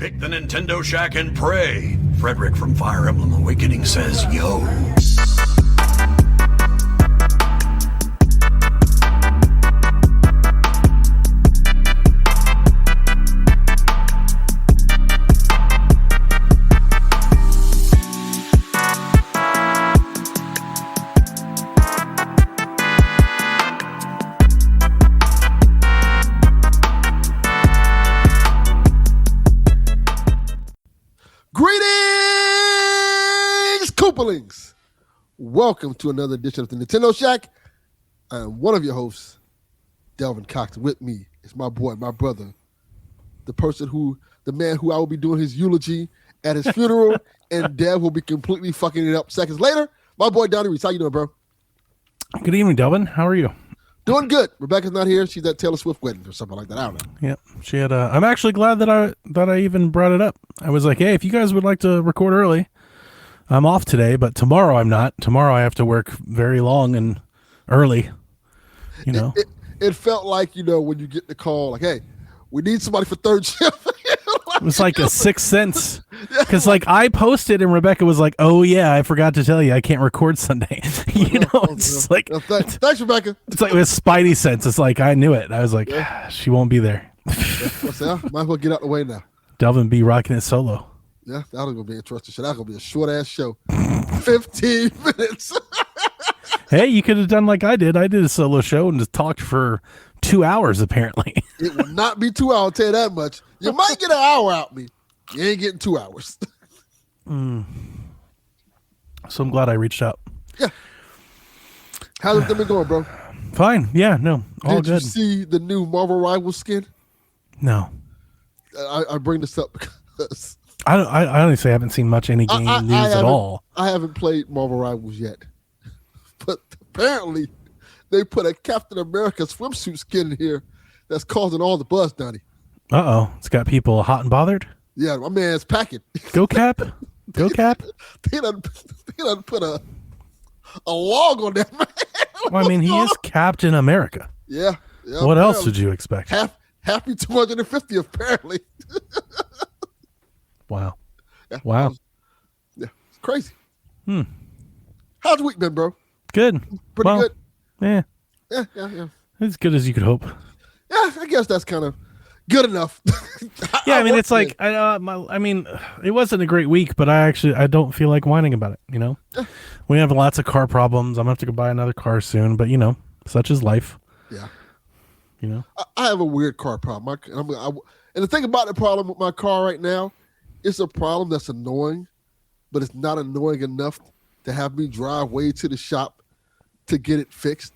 Pick the Nintendo Shack and pray. Frederick from Fire Emblem Awakening says, yo. Welcome to another edition of the Nintendo Shack. I'm one of your hosts, Delvin Cox. With me is my boy, my brother, the man who I will be doing his eulogy at his funeral, and Dev will be completely fucking it up seconds later. My boy, Donnie. How you doing, bro? Good evening, Delvin. How are you? Doing good. Rebecca's not here. She's at Taylor Swift wedding or something like that. I don't know. Yeah, she had. I'm actually glad that I even brought it up. I was like, hey, if you guys would like to record early, I'm off today, but tomorrow I'm not. Tomorrow I have to work very long and early. You know, it felt like, you know, when you get the call, like, hey, we need somebody for third shift. It was like a sixth sense, because like I posted and Rebecca was like, "Oh yeah, I forgot to tell you, I can't record Sunday." You know, it's like thanks, Rebecca. It's like with Spidey sense. It's like I knew it. I was like, she won't be there. Might as well get out the way now. Delvin be rocking it solo. Yeah, that's gonna be interesting. That's gonna be a short ass show, 15 minutes. Hey, you could have done like I did. I did a solo show and just talked for 2 hours. Apparently, it will not be 2 hours. I'll tell you that much. You might get an hour out of me. You ain't getting 2 hours. So I'm glad I reached out. Yeah. How's everything been going, bro? Fine. Yeah. No. All Did good. you see the new Marvel Rivals skin? No. I bring this up because I honestly haven't seen much any game news at all. I haven't played Marvel Rivals yet, but apparently they put a Captain America swimsuit skin in here that's causing all the buzz, Donnie. It's got people hot and bothered. Yeah, my man's packing. Go Cap. Go Cap. They done put a log on that man. Well, I mean, he is Captain America. Yeah. What else did you expect? Happy 250 apparently. Wow. Yeah, wow. It's crazy. How's your week been, bro? Good. Pretty good. Yeah. Yeah. As good as you could hope. Yeah, I guess that's kind of good enough. Yeah, I mean, it's like I mean, it wasn't a great week, but I don't feel like whining about it. You know, we have lots of car problems. I'm gonna have to go buy another car soon, but you know, such is life. Yeah. You know, I have a weird car problem. And the thing about the problem with my car right now, it's a problem that's annoying, but it's not annoying enough to have me drive way to the shop to get it fixed.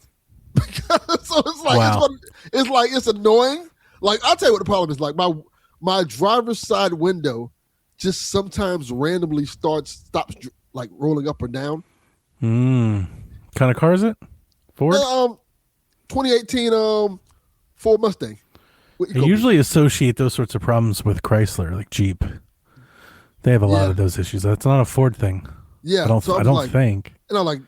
So it's like, wow. it's annoying. Like, I'll tell you what the problem is. Like, my driver's side window just sometimes randomly stops like rolling up or down. Kind of car is it? Ford? 2018 Ford Mustang. I usually associate those sorts of problems with Chrysler, like Jeep. They have a lot of those issues. That's not a Ford thing. Yeah, I don't think. And I'm like,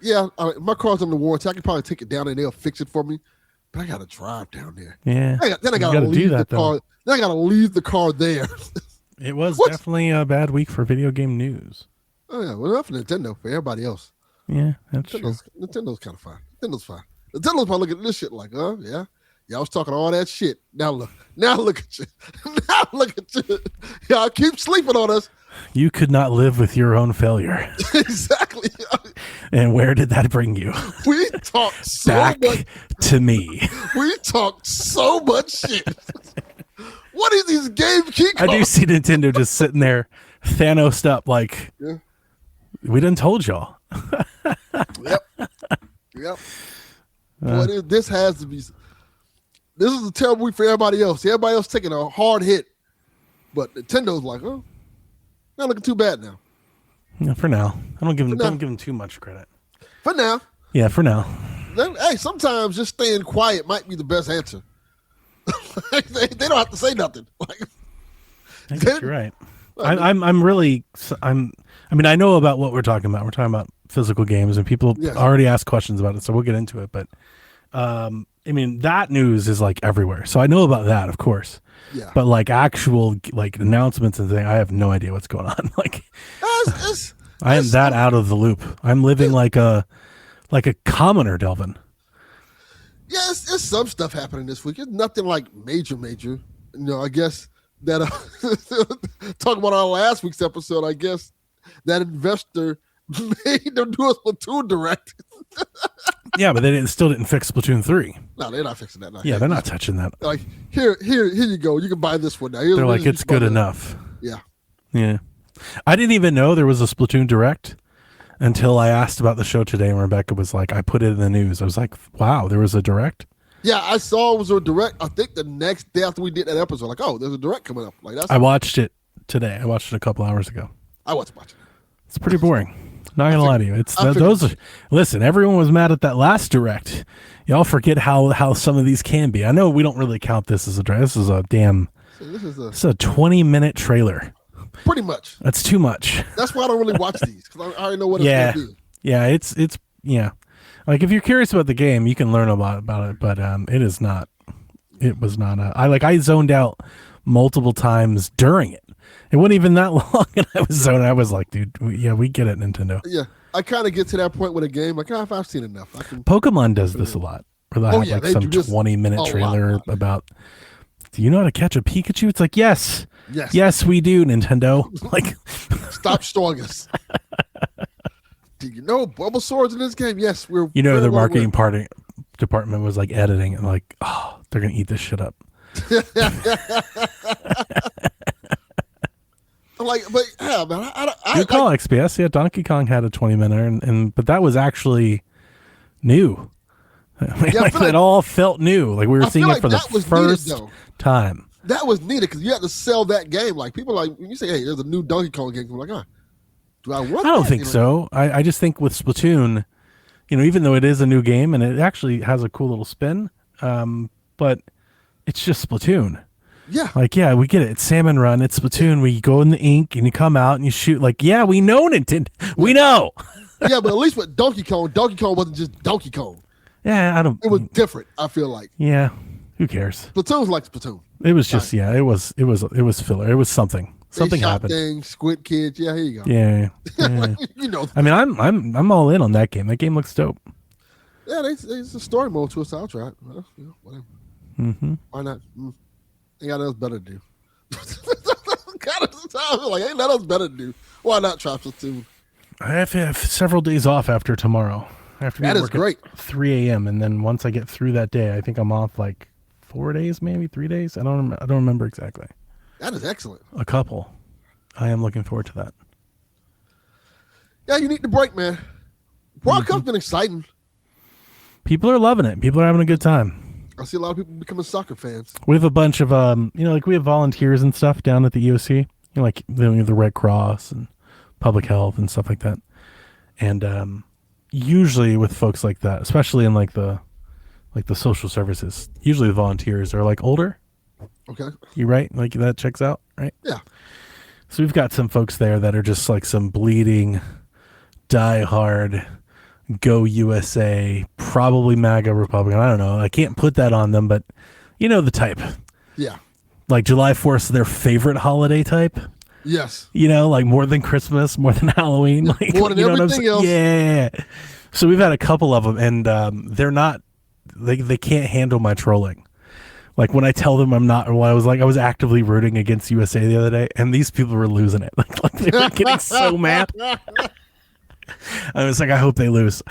my car's under warranty. I can probably take it down and they'll fix it for me. But I got to drive down there. Yeah. Then I got to leave the car. Then I got to leave the car there. It was definitely a bad week for video game news. Oh yeah, well, not for Nintendo, for everybody else. Yeah, that's true. Nintendo kind of fine. Nintendo's fine. Nintendo's probably looking at this shit like, yeah. Y'all was talking all that shit. Now look at you. Now look at you. Y'all keep sleeping on us. You could not live with your own failure. Exactly. And where did that bring you? We talked so back much to me. We talked so much shit. What is these game key cards? I do see Nintendo just sitting there, Thanos up, like, we done told y'all. Yep. Boy, this has to be. This is a terrible week for everybody else. Everybody else taking a hard hit, but Nintendo's like, not looking too bad now. Yeah, for now. Don't give them too much credit. For now. Yeah, for now. Hey, sometimes just staying quiet might be the best answer. they don't have to say nothing. I guess you're right. I mean, I know about what we're talking about. We're talking about physical games, and people already ask questions about it, so we'll get into it. But I mean, that news is like everywhere. So I know about that, of course. Yeah. But like actual like announcements and things, I have no idea what's going on. Like I am that out of the loop. I'm living like a commoner, Delvin. Yeah, it's some stuff happening this week. It's nothing like major. You know, I guess that talking about our last week's episode, I guess that investor made them do a Splatoon direct. Yeah, but they still didn't fix Splatoon 3. No, they're not fixing that. No. Yeah, they're not touching that. Like here you go. You can buy this one now. They're like, it's good enough. Yeah. Yeah. I didn't even know there was a Splatoon direct until I asked about the show today, and Rebecca was like, I put it in the news. I was like, wow, there was a direct? Yeah, I saw it was a direct. I think the next day after we did that episode, like, oh, there's a direct coming up. Like that's. I watched it today. I watched it a couple hours ago. I wasn't watching it. It's pretty boring. Not gonna lie to you. It's those. Listen, everyone was mad at that last direct. Y'all forget how some of these can be. I know we don't really count this as a direct. This is a damn. This is a 20-minute trailer. Pretty much. That's too much. That's why I don't really watch these because I already know what it's gonna be. Yeah, it's yeah. Like if you're curious about the game, you can learn about it, but it is not. It was not. I zoned out multiple times during it. It wasn't even that long, and I was zoning. I was like, dude, we get it, Nintendo. Yeah, I kind of get to that point with a game. Like, I've seen enough. Pokemon does this a lot. Where they have like some 20-minute trailer about. Do you know how to catch a Pikachu? It's like, yes, we do, Nintendo. Like, stop showing us. Do you know Bulbasaur's in this game? Yes, we're. You know, their marketing department was like editing and like, oh, they're gonna eat this shit up. Like, but yeah, man, I call XPS. Yeah, Donkey Kong had a 20-minute, and but that was actually new. It all felt new. Like we were seeing it for the first time. That was needed because you had to sell that game. Like people like when you say, "Hey, there's a new Donkey Kong game," I'm like, do I want? I don't think so. I just think with Splatoon, even though it is a new game and it actually has a cool little spin, but it's just Splatoon. Yeah. Like, yeah, we get it. It's Salmon Run. It's Splatoon. We go in the ink and you come out and you shoot. Like, yeah, we know Nintendo. We know. Yeah, but at least with Donkey Kong wasn't just Donkey Kong. Yeah, It was different, I feel like. Yeah. Who cares? Splatoon's like Splatoon. It was just, it was filler. It was something. Something happened. Things, Squid Kids. Yeah, here you go. Yeah. I mean, I'm all in on that game. That game looks dope. Yeah, it's a story mode to a soundtrack. Well, whatever. Mm-hmm. Why not? Ain't got nothing better to do. Like, ain't nothing else better to do. Why not try Splatoon? I have to have several days off after tomorrow. I have to be that at is work great. At 3 a.m. and then once I get through that day, I think I'm off like 4 days, maybe 3 days. I don't remember exactly. That is excellent. A couple. I am looking forward to that. Yeah, you need the break, man. World Cup's been exciting. People are loving it. People are having a good time. I see a lot of people becoming soccer fans. We have a bunch of like we have volunteers and stuff down at the EOC. Like the Red Cross and public health and stuff like that. And usually with folks like that, especially in like the social services, usually the volunteers are like older. Okay. You right? Like that checks out, right? Yeah. So we've got some folks there that are just like some bleeding, diehard, go USA, probably MAGA Republican. I don't know. I can't put that on them, but you know the type. Yeah. Like July 4th is their favorite holiday type. Yes. Like more than Christmas, more than Halloween. Like, more than everything else. Yeah. So we've had a couple of them, and they're not, they can't handle my trolling. Like when I tell them I'm not, well, I was actively rooting against USA the other day, and these people were losing it. Like they were getting so mad. I was like, I hope they lose.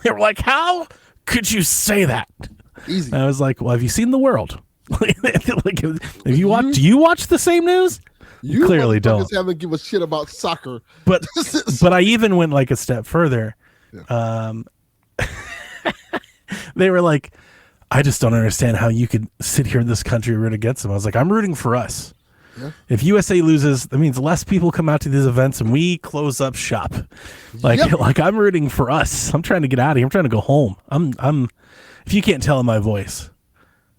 They were like, how could you say that? Easy. And I was like, well, have you seen The World? Like, do you watch the same news? You clearly don't. Haven't give a shit about soccer. But I even went like a step further. Yeah. They were like, I just don't understand how you could sit here in this country and root against them. I was like, I'm rooting for us. Yeah. If USA loses, that means less people come out to these events and we close up shop. Like I'm rooting for us. I'm trying to get out of here. I'm trying to go home. I'm if you can't tell in my voice,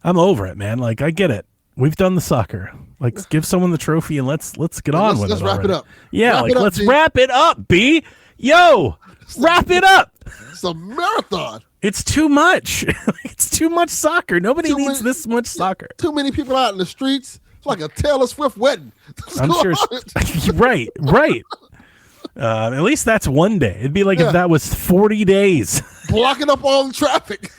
I'm over it, man. Like I get it. We've done the soccer. Like give someone the trophy and let's get on with it. Let's wrap it up. Yeah, let's wrap it up, B. Yo, wrap it up. It's a marathon. It's too much. It's too much soccer. Nobody needs this much soccer. Too many people out in the streets. It's like a Taylor Swift wedding. I'm sure. Right. At least that's one day. It'd be like if that was 40 days. Blocking up all the traffic.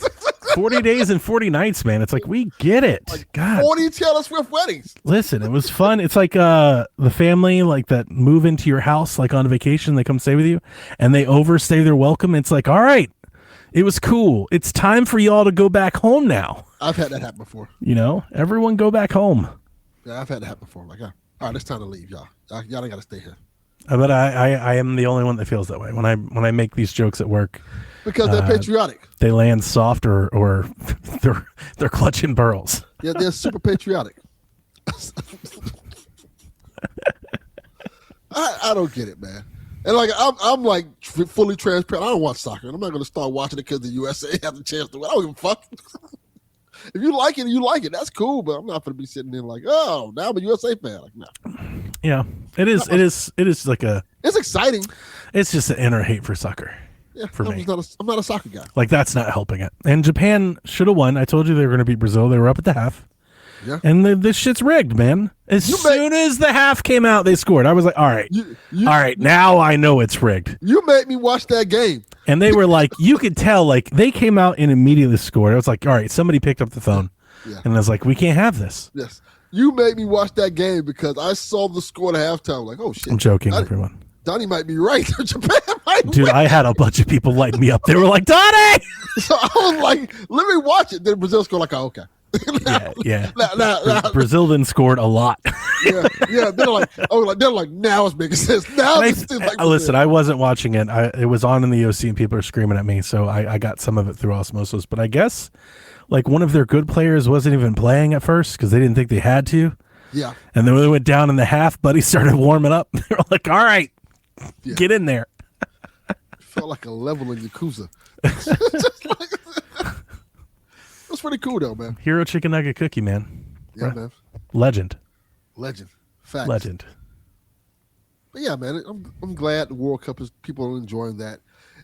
40 days and 40 nights, man. It's like, we get it. Like God. 40 Taylor Swift weddings. Listen, it was fun. It's like the family like that move into your house like on vacation. They come stay with you and they overstay their welcome. It's like, all right, it was cool. It's time for y'all to go back home now. I've had that happen before. You know, everyone go back home. Yeah, I've had that happen before. Like, all right, it's time to leave, y'all. Y'all ain't got to stay here. But I am the only one that feels that way when I make these jokes at work. Because they're patriotic. They land soft or they're clutching pearls. Yeah, they're super patriotic. I don't get it, man. And like I'm like fully transparent. I don't watch soccer, and I'm not going to start watching it because the USA has a chance to win. I don't give a fuck. If you like it, you like it. That's cool, but I'm not going to be sitting there like, oh, now I'm a USA fan. Like, no. Yeah, it is. It is like It's exciting. It's just an inner hate for soccer. Yeah, for me. I'm not a soccer guy. Like, that's not helping it. And Japan should have won. I told you they were going to beat Brazil. They were up at the half. Yeah. And this shit's rigged, man. As soon as the half came out, they scored. I was like, all right, all right, now I know it's rigged. You made me watch that game. And they were like, you could tell, like, they came out and immediately scored. I was like, all right, somebody picked up the phone. Yeah. And I was like, we can't have this. Yes. You made me watch that game because I saw the score at halftime. Like, oh, shit. I'm joking, everyone. Donnie might be right. Japan might Dude, win. I had a bunch of people light me up. They were like, Donnie! So I was like, let me watch it. Then Brazil scored like, oh, okay. Yeah. Brazil then scored a lot. yeah. They're like, now it's making sense. Now it's like listen, I wasn't watching it. It was on in the OC and people are screaming at me, so I got some of it through osmosis. But I guess like one of their good players wasn't even playing at first because they didn't think they had to. Yeah. And then when they went down in the half, Buddy started warming up. They were like, all right, get in there. Felt like a level in Yakuza. That's pretty cool though, man. Hero chicken nugget cookie, man. Yeah, man. Legend. Facts. Legend. But yeah, man, I'm glad the World Cup is people are enjoying that.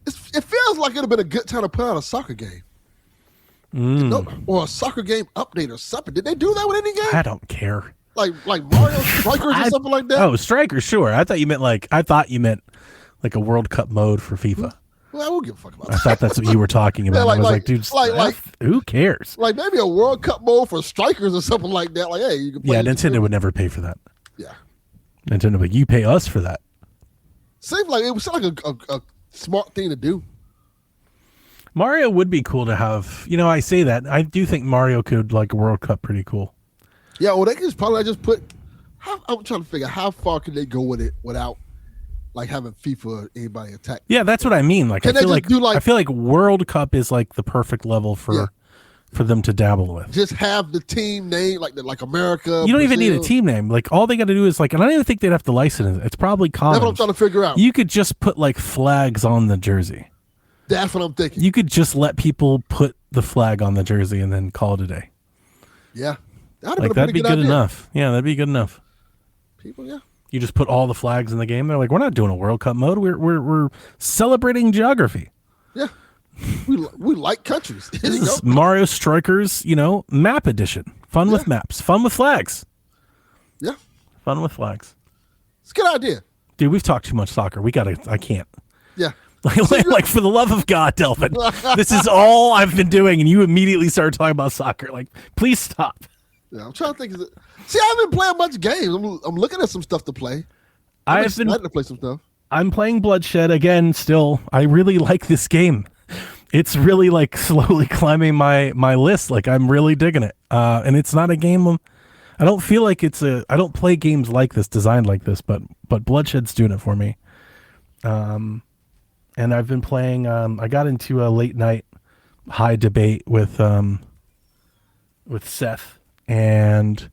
It feels like it'd have been a good time to put out a soccer game. Or a soccer game update or something. Did they do that with any game? I don't care. Like Mario Strikers or something like that? Oh, Strikers, sure. I thought you meant like a World Cup mode for FIFA. Well, I won't give a fuck about that. I thought that's what you were talking about. Yeah, I was like, dude, who cares? Like maybe a World Cup mode for Strikers or something like that. Like, hey, you can play. Yeah, Nintendo would never pay for that. Yeah. Nintendo, but you pay us for that. Seems like it was like a smart thing to do. Mario would be cool to have. You know, I say that. I do think Mario could like a World Cup pretty cool. Yeah, well, they could probably just put. I'm trying to figure out how far can they go with it without like having FIFA or anybody attack. Yeah, that's what I mean. Like, I feel like World Cup is like the perfect level for them to dabble with. Just have the team name like America. You don't even need a team name. Like all they got to do is like, and I don't even think they'd have to license it. It's probably common. That's what I'm trying to figure out. You could just put like flags on the jersey. That's what I'm thinking. You could just let people put the flag on the jersey and then call it a day. Yeah. That'd be good enough. Yeah, that'd be good enough. People, yeah. You just put all the flags in the game. They're like, we're not doing a World Cup mode. We're celebrating geography. Yeah. We like countries. This is Mario Strikers, map edition. Fun with maps. Fun with flags. Yeah. Fun with flags. It's a good idea. Dude, we've talked too much soccer. I can't. Yeah. Like for the love of God, Delvin. This is all I've been doing, and you immediately started talking about soccer. Like, please stop. Yeah, I'm trying to think. See, I haven't been playing much games. I'm looking at some stuff to play. I've been excited to play some stuff. I'm playing Bloodshed again. Still, I really like this game. It's really like slowly climbing my list. Like I'm really digging it. And it's not a game. I don't feel like I don't play games like this, designed like this. But Bloodshed's doing it for me. And I've been playing. I got into a late night high debate with Seth and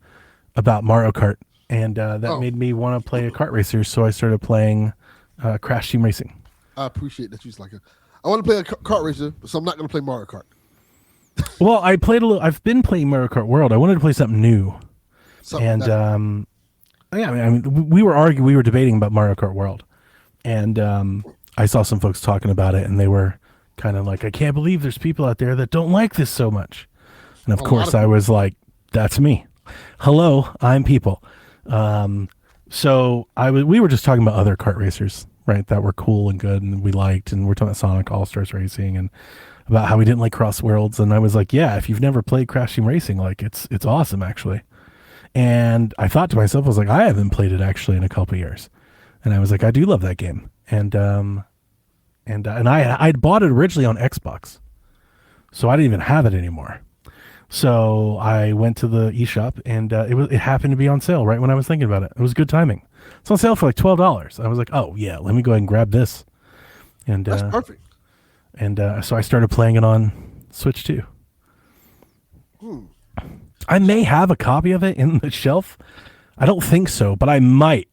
about Mario Kart, and that made me want to play a kart racer. So I started playing Crash Team Racing. I appreciate that. I want to play a kart racer, so I'm not going to play Mario Kart. Well, I've been playing Mario Kart World. I wanted to play something new, we were debating about Mario Kart World, and I saw some folks talking about it, and they were kind of like, I can't believe there's people out there that don't like this so much. And of course, I people. was like, that's me. Hello, I'm people. So we were just talking about other kart racers, right? That were cool and good and we liked, and we're talking about Sonic All-Stars Racing and about how we didn't like Cross Worlds. And I was like, yeah, if you've never played Crash Team Racing, like it's awesome actually. And I thought to myself, I was like, I haven't played it actually in a couple of years. And I was like, I do love that game. And I'd bought it originally on Xbox. So I didn't even have it anymore. So I went to the eShop and it happened to be on sale right when I was thinking about it. It was good timing. It's on sale for like $12. I was like, oh yeah, let me go ahead and grab this. And That's perfect. And so I started playing it on Switch too. I may have a copy of it in the shelf. I don't think so, but I might.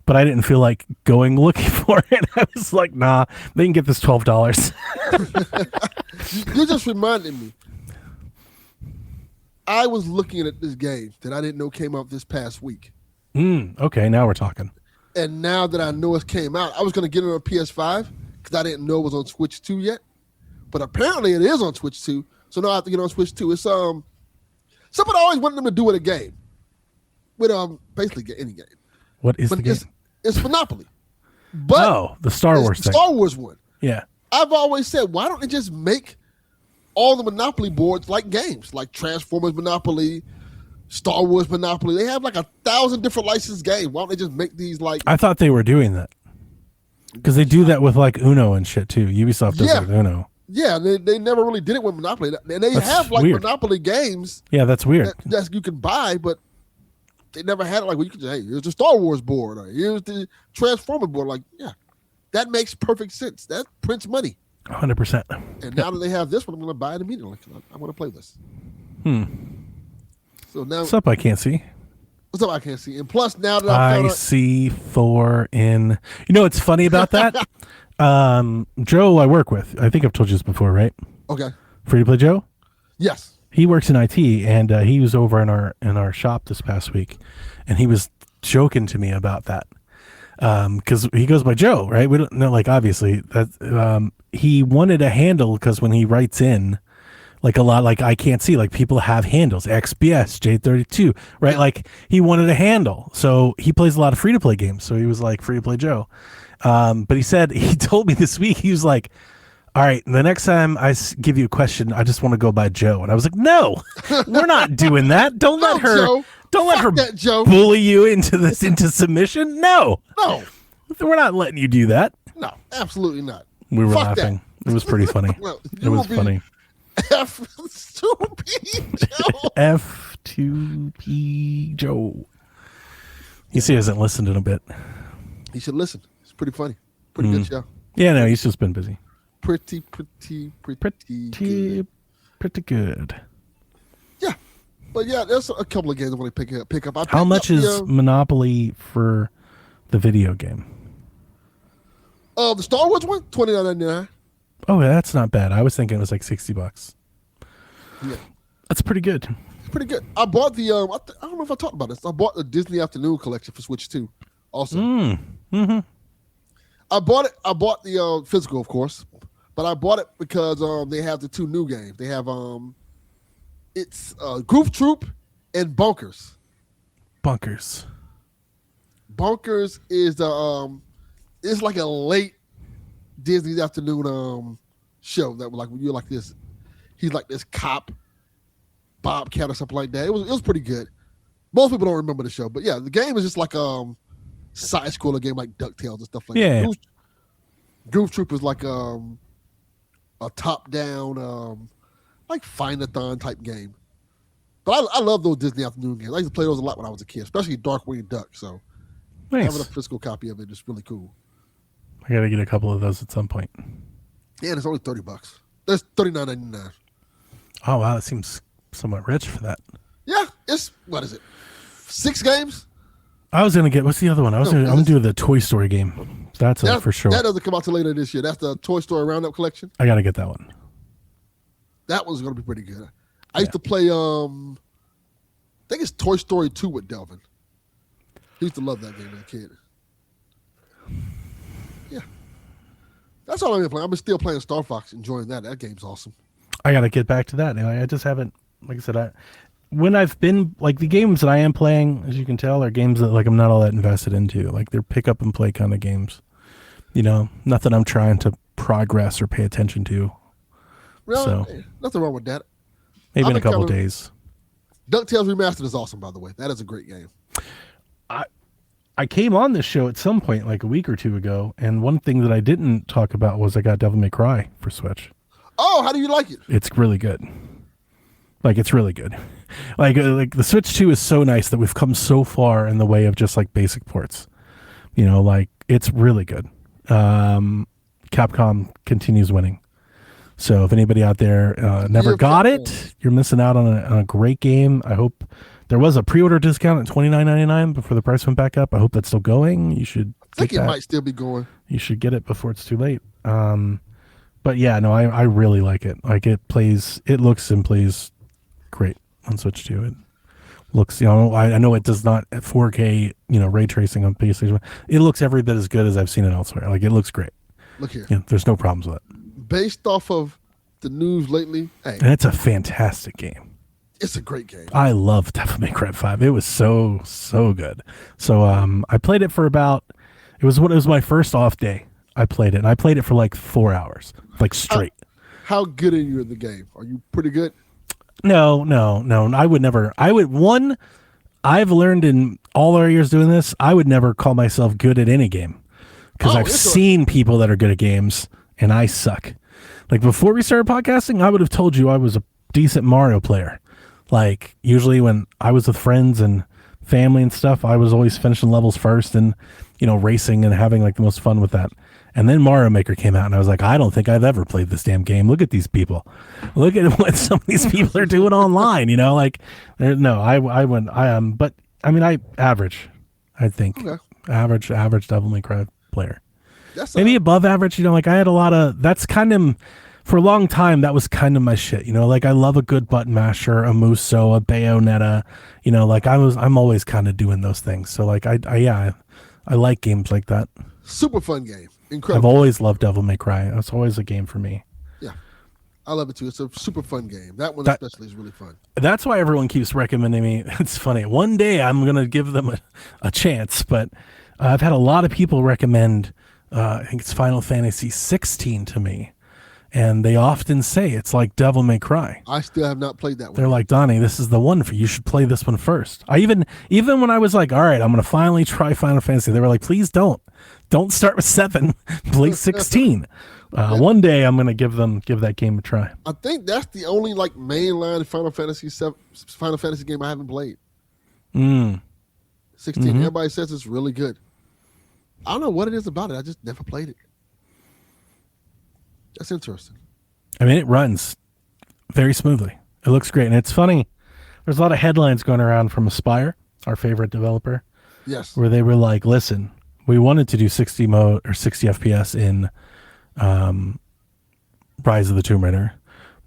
But I didn't feel like going looking for it. I was like, nah, they can get this $12. You just reminded me. I was looking at this game that I didn't know came out this past week. Okay, now we're talking. And now that I know it came out, I was going to get it on PS5 because I didn't know it was on Switch 2 yet. But apparently it is on Switch 2. So now I have to get on Switch 2. It's something I always wanted them to do with a game. With basically any game. What is the game? It's Monopoly. But the Star Wars thing. Star Wars one. Yeah. I've always said, why don't they just make all the Monopoly boards like games, like Transformers Monopoly, Star Wars Monopoly? They have like 1,000 different licensed games. Why don't they just make these like? I thought they were doing that because they do that with like Uno and shit too. Ubisoft does it with Uno. Yeah, they never really did it with Monopoly, and they have like weird. Monopoly games. Yeah, that's weird. That you can buy, but they never had it like, well, you can say, hey, here's the Star Wars board, or here's the Transformer board. Like, yeah, that makes perfect sense. That prints money. 100%. And now that they have this one, I'm going to buy it immediately. I want to play this. So now, What's up? I can't see. What's up? I can't see. And plus, now that I see 4 in. You know what's funny about that? Joe, I work with. I think I've told you this before, right? Okay. Free to play Joe. Yes. He works in IT, and he was over in our shop this past week, and he was joking to me about that because he goes by Joe, right? We don't know, like obviously that he wanted a handle because when he writes in, like a lot, like I can't see, like people have handles XBS J32, right? Yeah. Like he wanted a handle, so he plays a lot of free to play games, so he was like free to play Joe. But he told me this week, he was like, all right, the next time I give you a question, I just want to go by Joe. And I was like, no, we're not doing that. Don't let her, Joe. don't let her that, Joe. bully you into submission. No, we're not letting you do that. No, absolutely not. We were Fuck laughing. It was pretty funny. Well, it was funny. F2P Joe. F2P Joe. He hasn't listened in a bit. He should listen. It's pretty funny. Pretty good show. Yeah, no, he's just been busy. Pretty good. Yeah, but yeah, there's a couple of games I want to pick up. How much is Monopoly for the video game? The Star Wars one, $29.99. Oh, that's not bad. I was thinking it was like $60. Yeah, that's pretty good. It's pretty good. I bought the I don't know if I talked about this. I bought the Disney Afternoon collection for Switch 2. Also, I bought it. I bought the physical, of course. But I bought it because they have the 2 new games. They have it's Goof Troop and Bunkers. Bunkers is the it's like a late Disney's Afternoon show that was like when you're like this. He's like this cop, Bobcat or something like that. It was pretty good. Most people don't remember the show, but yeah, the game is just like side scroller game like DuckTales and stuff like that. Goof Troop is like a top-down, like Find-a-thon type game. But I love those Disney Afternoon games. I used to play those a lot when I was a kid, especially Darkwing Duck. So having a physical copy of it is really cool. I got to get a couple of those at some point. Yeah, and it's only $30. That's $39.99. Oh, wow. That seems somewhat rich for that. Yeah, it's, what is it, 6 games? I was going to get, what's the other one? I'm going to do the Toy Story game. That's for sure. That doesn't come out till later this year. That's the Toy Story Roundup collection. I got to get that one. That one's going to be pretty good. I used to play, I think it's Toy Story 2 with Delvin. He used to love that game as a kid. Yeah. That's all I've been playing. I've been still playing Star Fox, enjoying that. That game's awesome. I got to get back to that now. I just haven't, like I said, when I've been, like, the games that I am playing, as you can tell, are games that, like, I'm not all that invested into. Like, they're pick up and play kind of games. You know, nothing I'm trying to progress or pay attention to. Well, so, nothing wrong with that. Maybe in a couple days. DuckTales Remastered is awesome, by the way. That is a great game. I came on this show at some point, like a week or two ago, and one thing that I didn't talk about was I got Devil May Cry for Switch. Oh, how do you like it? It's really good. Like, it's really good. Like the Switch 2 is so nice that we've come so far in the way of just, like, basic ports. You know, like, it's really good. Capcom continues winning. So if anybody out there never got it, you're missing out on a great game. I hope there was a pre-order discount at $29.99 before the price went back up. I hope that's still going. You should. I think it might still be going. You should get it before it's too late. But yeah, no, I really like it. Like, it looks and plays great on Switch 2. It looks, you know, I know it does not at 4K, you know, ray tracing on PlayStation. It looks every bit as good as I've seen it elsewhere. Like, it looks great. Look here. Yeah, there's no problems with it. Based off of the news lately, hey, and it's a fantastic game. It's a great game. I love Devil May Cry 5. It was so good. So I played it for about, it was my first off day. I played it, and I played it for like 4 hours, like straight. How good are you in the game? Are you pretty good? No. I've learned in all our years doing this, I would never call myself good at any game, because I've seen people that are good at games, and I suck. Like, before we started podcasting, I would have told you I was a decent Mario player. Like, usually when I was with friends and family and stuff, I was always finishing levels first and, you know, racing and having, like, the most fun with that. And then Mario Maker came out, and I was like, I don't think I've ever played this damn game. Look at these people. Look at what some of these people are doing online, you know? Like, no, I am, but, I mean, average, I think. Okay. Average Devil May Cry player. Maybe above average, you know, like, I had a lot of, that's kind of, for a long time, that was kind of my shit, you know, like, I love a good button masher, a Muso, a Bayonetta, you know, like, I'm always kind of doing those things. So, like, I like games like that. Super fun game. Incredible. I've always loved Devil May Cry. It's always a game for me. Yeah. I love it too. It's a super fun game. That one especially is really fun. That's why everyone keeps recommending me. It's funny. One day I'm going to give them a chance, but I've had a lot of people recommend, I think it's Final Fantasy 16 to me. And they often say it's like Devil May Cry. I still have not played that one. They're like, Donnie, this is the one for you. You should play this one first. I even when I was like, all right, I'm going to finally try Final Fantasy, they were like, please don't start with 7, play 16. One day I'm going to give that game a try. I think that's the only, like, mainline Final Fantasy game I haven't played. 16. Mm-hmm. Everybody says it's really good. I don't know what it is about it. I just never played it. That's interesting. I mean, it runs very smoothly. It looks great. And it's funny. There's a lot of headlines going around from Aspire, our favorite developer. Yes. Where they were like, listen, we wanted to do 60 mode or 60 FPS in Rise of the Tomb Raider,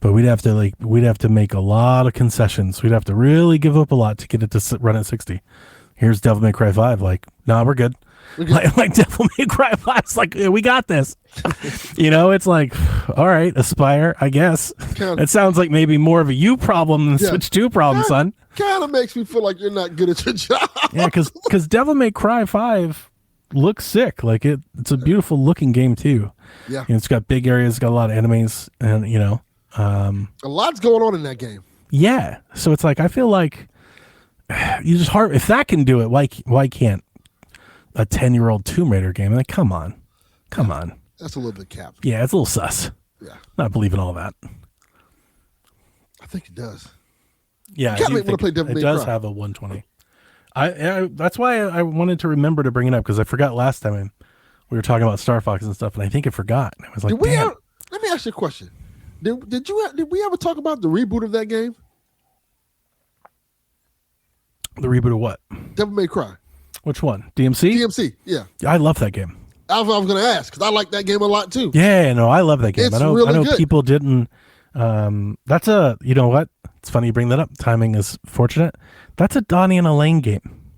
but we'd have to make a lot of concessions. We'd have to really give up a lot to get it to run at 60. Here's Devil May Cry 5. Like, nah, we're good. Like Devil May Cry 5. It's like, yeah, we got this. You know, it's like, all right, Aspire, I guess. It sounds like maybe more of a you problem than Switch 2 problem, son. Kind of makes me feel like you're not good at your job. Yeah, because Devil May Cry 5 looks sick. Like, it's a beautiful looking game too. Yeah. And it's got big areas, got a lot of enemies, and, you know. A lot's going on in that game. Yeah. So it's like, I feel like you just if that can do it, why can't a 10-year-old Tomb Raider game? Like, come on. That's a little bit cap. Yeah, it's a little sus. Yeah. Not believing all that. I think it does. Yeah, it does have a 120. That's why I wanted to remember to bring it up, because I forgot last time we were talking about Star Fox and stuff, and I think I forgot. I was like, damn. Let me ask you a question. Did we ever talk about the reboot of that game? The reboot of what? Devil May Cry. Which one? DMC? DMC, yeah. I love that game. I was going to ask, because I like that game a lot too. Yeah, no, I love that game. It's I know really people didn't. That's you know what? It's funny you bring that up. Timing is fortunate. That's a Donnie and Elaine game.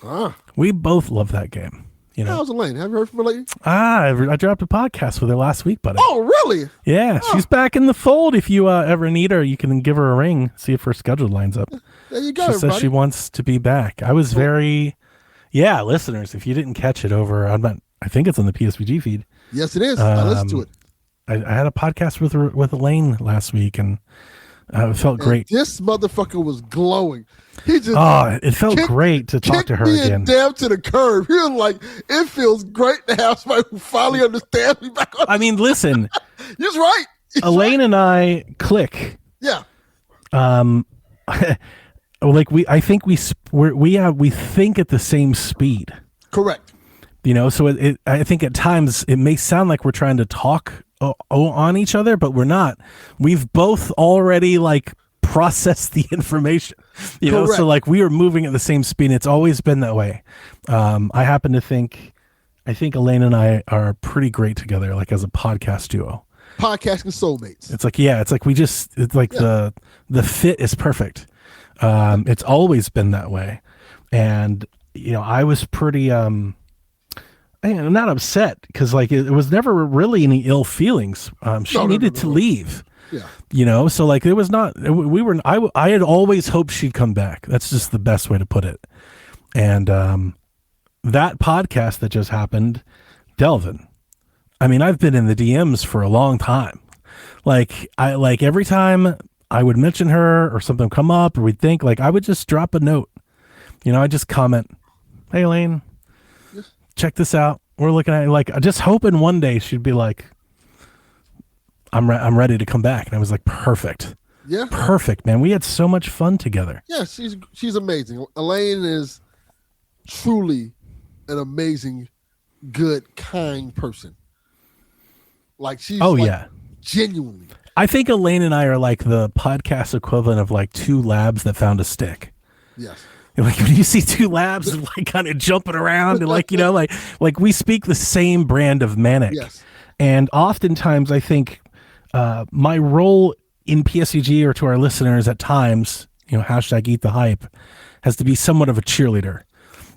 Ah. We both love that game. You know, how's Elaine? Have you heard from her lately? I dropped a podcast with her last week, buddy. Oh, really? Yeah, she's back in the fold. If you ever need her, you can give her a ring, see if her schedule lines up. There you go. She says she wants to be back. I was listeners, if you didn't catch it I think it's on the PSVG feed. Yes, it is. I listened to it. I had a podcast with Elaine last week, and it felt great. This motherfucker was glowing. He just it felt great to talk to her again. Down to the curb. He was like, it feels great to have somebody who finally understands me back on. I mean, listen. He's right. Elaine and I click. Yeah. I think we think at the same speed. Correct. You know, so I think at times it may sound like we're trying to talk on each other, but we're not. We've both already processed the information, you know, so we are moving at the same speed. It's always been that way. I happen to think Elaine and I are pretty great together, as a podcast duo. Podcasting soulmates. It's the fit is perfect. It's always been that way. And, you know, I was pretty, I'm not upset because it was never really any ill feelings. She needed to leave. Yeah. You know, so it was not, I had always hoped she'd come back. That's just the best way to put it. And, that podcast that just happened, Delvin, I mean, I've been in the DMs for a long time. Every time I would mention her or something come up or we'd think, I would just drop a note. You know, I just comment, hey, Elaine, check this out. We're looking at it. Just hoping one day she'd be like, I'm ready to come back. And I was like, perfect. Yeah. Perfect, man. We had so much fun together. Yeah, she's amazing. Elaine is truly an amazing, good, kind person. She's genuinely. I think Elaine and I are the podcast equivalent of two labs that found a stick. Yes. When you see two labs kind of jumping around and we speak the same brand of manic. Yes. And oftentimes I think my role in PSVG or to our listeners at times, you know, hashtag eat the hype, has to be somewhat of a cheerleader.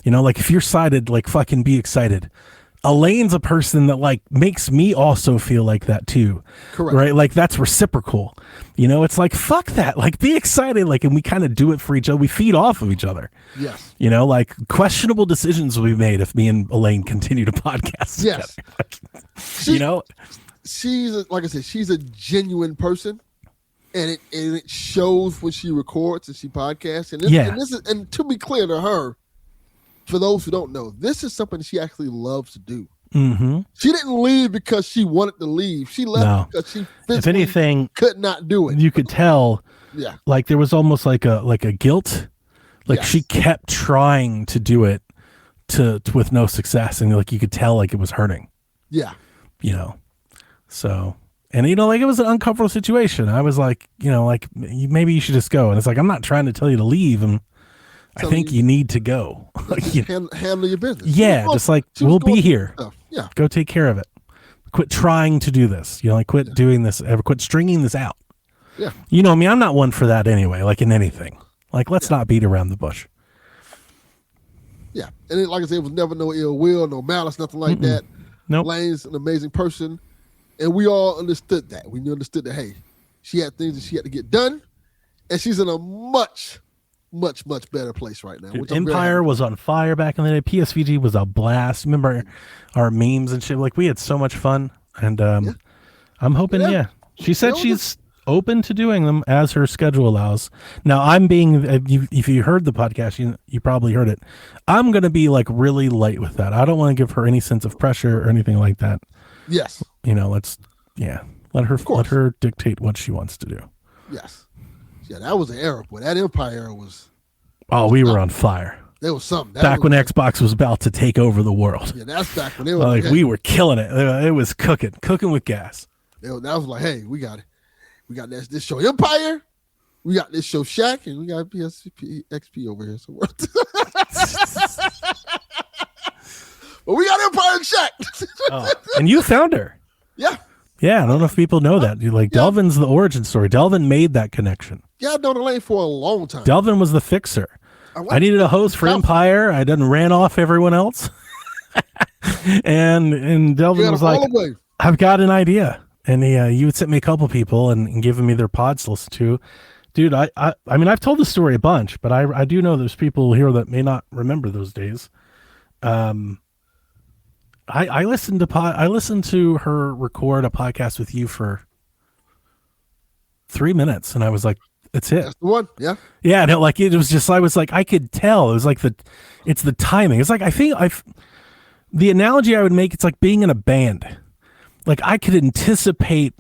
You know, if you're excited, fucking be excited. Elaine's a person that makes me also feel like that too. Correct. Right? That's reciprocal. You know, it's fuck that. Be excited. And we kind of do it for each other. We feed off of each other. Yes. You know, questionable decisions will be made if me and Elaine continue to podcast yes. together. You know? She's like I said, she's a genuine person. And it shows when she records and she podcasts. And to be clear to her, for those who don't know, this is something she actually loves to do. Mm-hmm. She didn't leave because she wanted to leave. She left because she if anything could not do it. You could tell, there was almost like a guilt. She kept trying to do it with no success, and you could tell it was hurting. Yeah, you know. So, and it was an uncomfortable situation. I was maybe you should just go. And it's I'm not trying to tell you to leave, and I think you need to go. Handle your business. Yeah, we'll be here. Yeah. Go take care of it. Quit trying to do this. You know, quit doing this. Quit stringing this out. Yeah. You know me, I'm not one for that anyway, in anything. Let's not beat around the bush. Yeah. And like I said, it was never no ill will, no malice, nothing like that. Nope. Lane's an amazing person. And we all understood that. We understood that, hey, she had things that she had to get done. And she's in a much better place right now. Dude, Empire was on fire back in the day. PSVG was a blast. Remember our memes and shit? We had so much fun. And I'm hoping, She said she's open to doing them as her schedule allows. Now, I'm being, if you heard the podcast, you probably heard it. I'm going to be really light with that. I don't want to give her any sense of pressure or anything like that. Yes. You know, let her dictate what she wants to do. Yes. Yeah, that was an era, boy. That Empire era was. Oh, we were on fire. There was something. Back when Xbox was about to take over the world. Yeah, that's back when they were we were killing it. It was cooking with gas. That was hey, we got it. We got this show Empire. We got this show Shaq, and we got PSP XP over here somewhere. But we got Empire and Shaq. And you found her. Yeah. Yeah, I don't know if people know that. Delvin's the origin story. Delvin made that connection. Yeah, I've known Elaine for a long time. Delvin was the fixer. I needed a host for Empire. I done ran off everyone else. And Delvin was like, I've got an idea. And you would sent me a couple people and given me their pods to listen to. Dude, I mean, I've told the story a bunch, but I do know there's people here that may not remember those days. I listened to her record a podcast with you for 3 minutes, and I was like, "It's it." That's the one. Yeah. Yeah. No, like it was just. I was like, I could tell. It was like it's the timing. It's like the analogy I would make. It's like being in a band. Like I could anticipate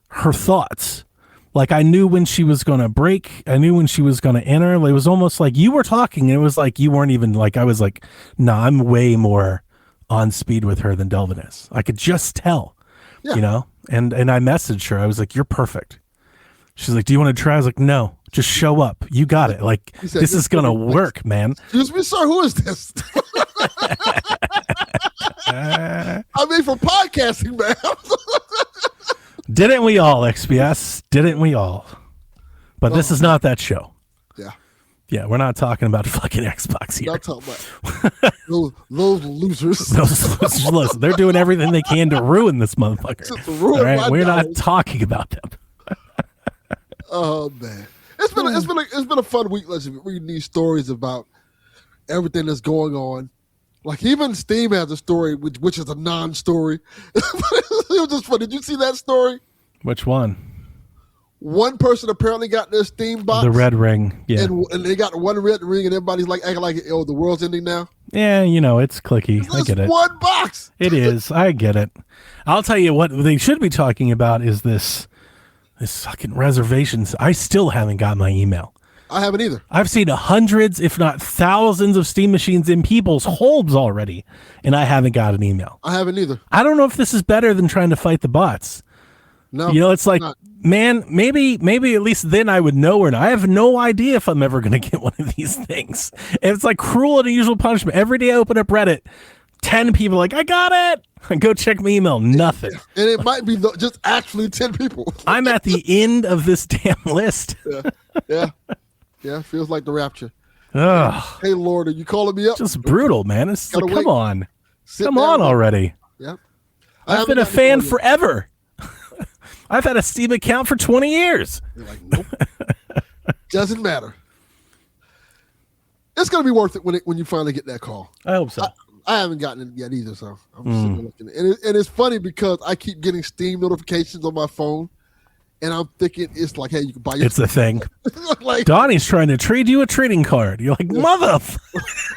her thoughts. Like I knew when she was going to break. I knew when she was going to enter. It was almost like you were talking and it was like you weren't even like, I was like, nah, I'm way more on speed with her than Delvin is. I could just tell, you know? And I messaged her. I was like, you're perfect. She's like, do you want to try? I was like, no, just show up. You got it. Like, this is going to work, man. Excuse me, sir. Who is this? I mean, for podcasting, man. Didn't we all, XPS? Didn't we all? But this is not that show. Yeah. Yeah, we're not talking about fucking Xbox here. Not talking about those losers. Those losers, listen, they're doing everything they can to ruin this motherfucker. All right, we're not talking about them. Oh man, it's been a fun week. Let's reading these stories about everything that's going on. Like even Steam has a story which is a non-story. It was just funny. Did you see that story? Which one? One person apparently got their Steam box. The red ring. Yeah. And they got one red ring and everybody's like acting like, oh, the world's ending now. Yeah, you know, it's clicky. I get it. One box. It is. I get it. I'll tell you what they should be talking about is this fucking reservations. I still haven't got my email. I haven't either. I've seen hundreds, if not thousands, of Steam machines in people's homes already, and I haven't got an email. I haven't either. I don't know if this is better than trying to fight the bots. No, you know, it's like, man, maybe at least then I would know or not. I have no idea if I'm ever going to get one of these things. And it's like cruel and unusual punishment. Every day I open up Reddit, 10 people like, I got it. I go check my email, nothing. And it might be just actually 10 people. I'm at the end of this damn list. Yeah, feels like the rapture. Ugh. Hey, Lord, are you calling me up? Just brutal, man. It's like, come on. Come down on already. Yeah. I've been a fan forever. I've had a Steam account for 20 years. You're like, nope. Doesn't matter. It's going to be worth it when you finally get that call. I hope so. I haven't gotten it yet either, so I'm sitting looking. And it's funny because I keep getting Steam notifications on my phone, and I'm thinking it's like, hey, you can buy your. It's a thing. Like, Donnie's trying to trade you a trading card. You're like,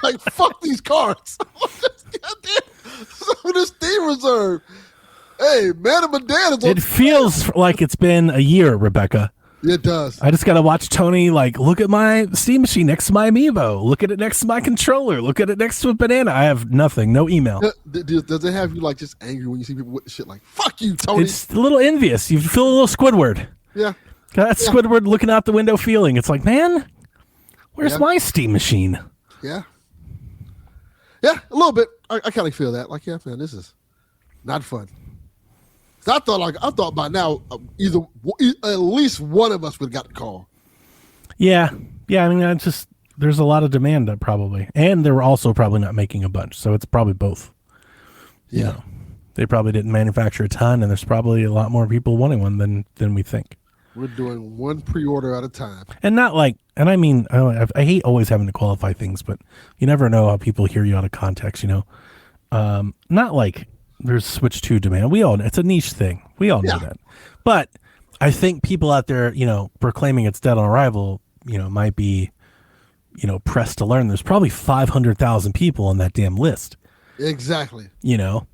like, fuck these cards. Goddamn. Some of the Steam reserve. Hey, man of my dad is on. It feels like it's been a year, Rebecca. It does. I just got to watch Tony, like, look at my Steam machine next to my Amiibo. Look at it next to my controller. Look at it next to a banana. I have nothing. No email. Does it have you, like, just angry when you see people with shit like, fuck you, Tony? It's a little envious. You feel a little Squidward. Yeah. Got that Squidward looking out the window feeling. It's like, man, where's my Steam machine? Yeah. Yeah, a little bit. I kind of feel that. Like, yeah, man, this is not fun. I thought by now at least one of us would have got the call. Yeah. I mean, there's a lot of demand probably, and they were also probably not making a bunch, so it's probably both. Yeah, you know, they probably didn't manufacture a ton, and there's probably a lot more people wanting one than we think. We're doing one pre-order at a time, and not like, and I mean, I hate always having to qualify things, but you never know how people hear you out of context. You know, not like. There's Switch 2 demand. It's a niche thing. We all know that. But I think people out there, you know, proclaiming it's dead on arrival, you know, might be, you know, pressed to learn. There's probably 500,000 people on that damn list. Exactly. You know?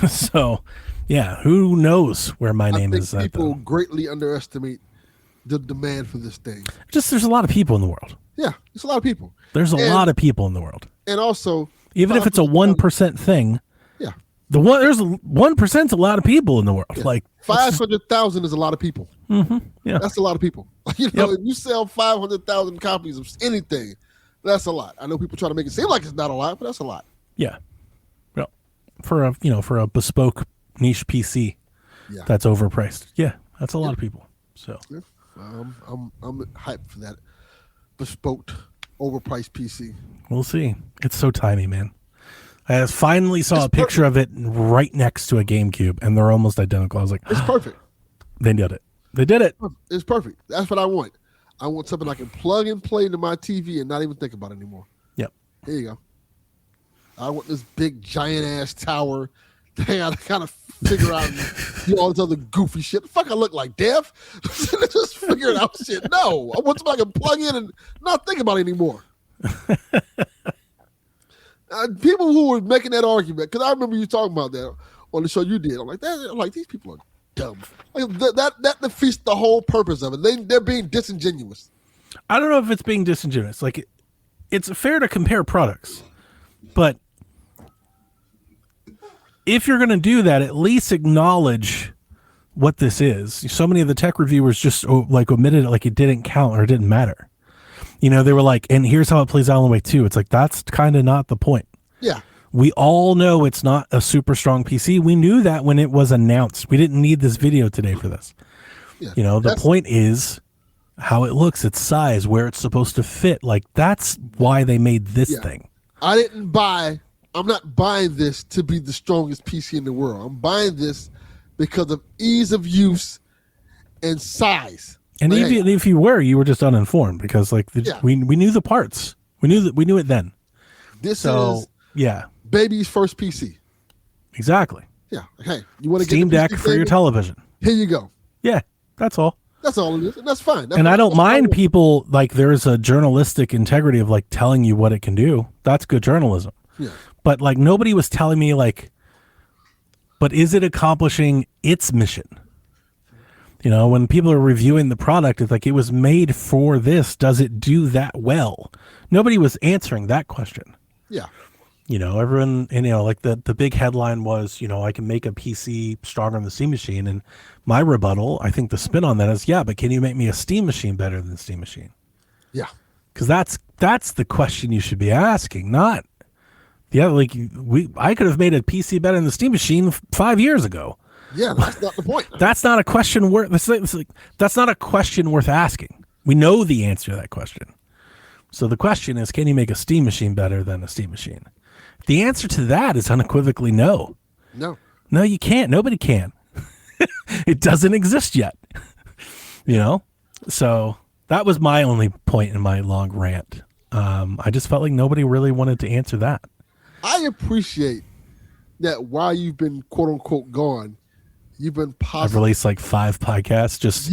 So, yeah, who knows where my name is at? People greatly underestimate the demand for this thing. There's a lot of people in the world. Yeah, it's a lot of people. There's a lot of people in the world. And also, even if it's a 1% thing, there's 1% a lot of people in the world. Yeah. Like 500,000 is a lot of people. Mm-hmm. Yeah, that's a lot of people. You know, if you sell 500,000 copies of anything, that's a lot. I know people try to make it seem like it's not a lot, but that's a lot. Yeah, well, for a bespoke niche PC, that's overpriced. Yeah, that's a lot of people. So I'm hyped for that bespoke, overpriced PC. We'll see. It's so tiny, man. I finally saw a picture of it right next to a GameCube, and they're almost identical. I was like, It's perfect. They did it. They did it. It's perfect. That's what I want. I want something I can plug and play into my TV and not even think about it anymore. Yep. Here you go. I want this big giant ass tower thing. I kind of figure out and do all this other goofy shit. The fuck I look like, Dev? Just figuring out shit. No, I want something I can plug in and not think about it anymore. People who were making that argument, because I remember you talking about that on the show you did. I'm like, these people are dumb. Like, that defeats the whole purpose of it. They're being disingenuous. I don't know if it's being disingenuous. Like, it's fair to compare products, but if you're going to do that, at least acknowledge what this is. So many of the tech reviewers just omitted it, like it didn't count or it didn't matter. You know, they were like, and here's how it plays out on the way too. It's like, that's kind of not the point. Yeah. We all know it's not a super strong PC. We knew that when it was announced. We didn't need this video today for this. Yeah, you know, the point is how it looks, its size, where it's supposed to fit. Like, that's why they made this thing. I'm not buying this to be the strongest PC in the world. I'm buying this because of ease of use and size. And even if you were just uninformed because we knew the parts. We knew it then. This is baby's first PC. Exactly. Yeah. Hey, you want to Steam get Deck for your television? Here you go. Yeah, that's all. That's all it is, and that's fine. And I don't mind people, like, there's a journalistic integrity of, like, telling you what it can do. That's good journalism. Yeah. But, like, nobody was telling me, like, but is it accomplishing its mission? You know, when people are reviewing the product, it's like, it was made for this. Does it do that well? Nobody was answering that question. Yeah. You know, everyone, and, you know, like the big headline was, you know, I can make a PC stronger than the Steam machine. And my rebuttal, I think the spin on that is, yeah, but can you make me a Steam machine better than the Steam machine? Yeah. Because that's the question you should be asking, not, like, I could have made a PC better than the Steam machine 5 years ago. Yeah, that's not the point. That's not a question that's not a question worth asking. We know the answer to that question. So the question is, can you make a Steam machine better than a Steam machine? The answer to that is unequivocally no. No, you can't. Nobody can. It doesn't exist yet. You know? So that was my only point in my long rant. I just felt like nobody really wanted to answer that. I appreciate that while you've been quote unquote gone, you've been positive. I've released like 5 podcasts, just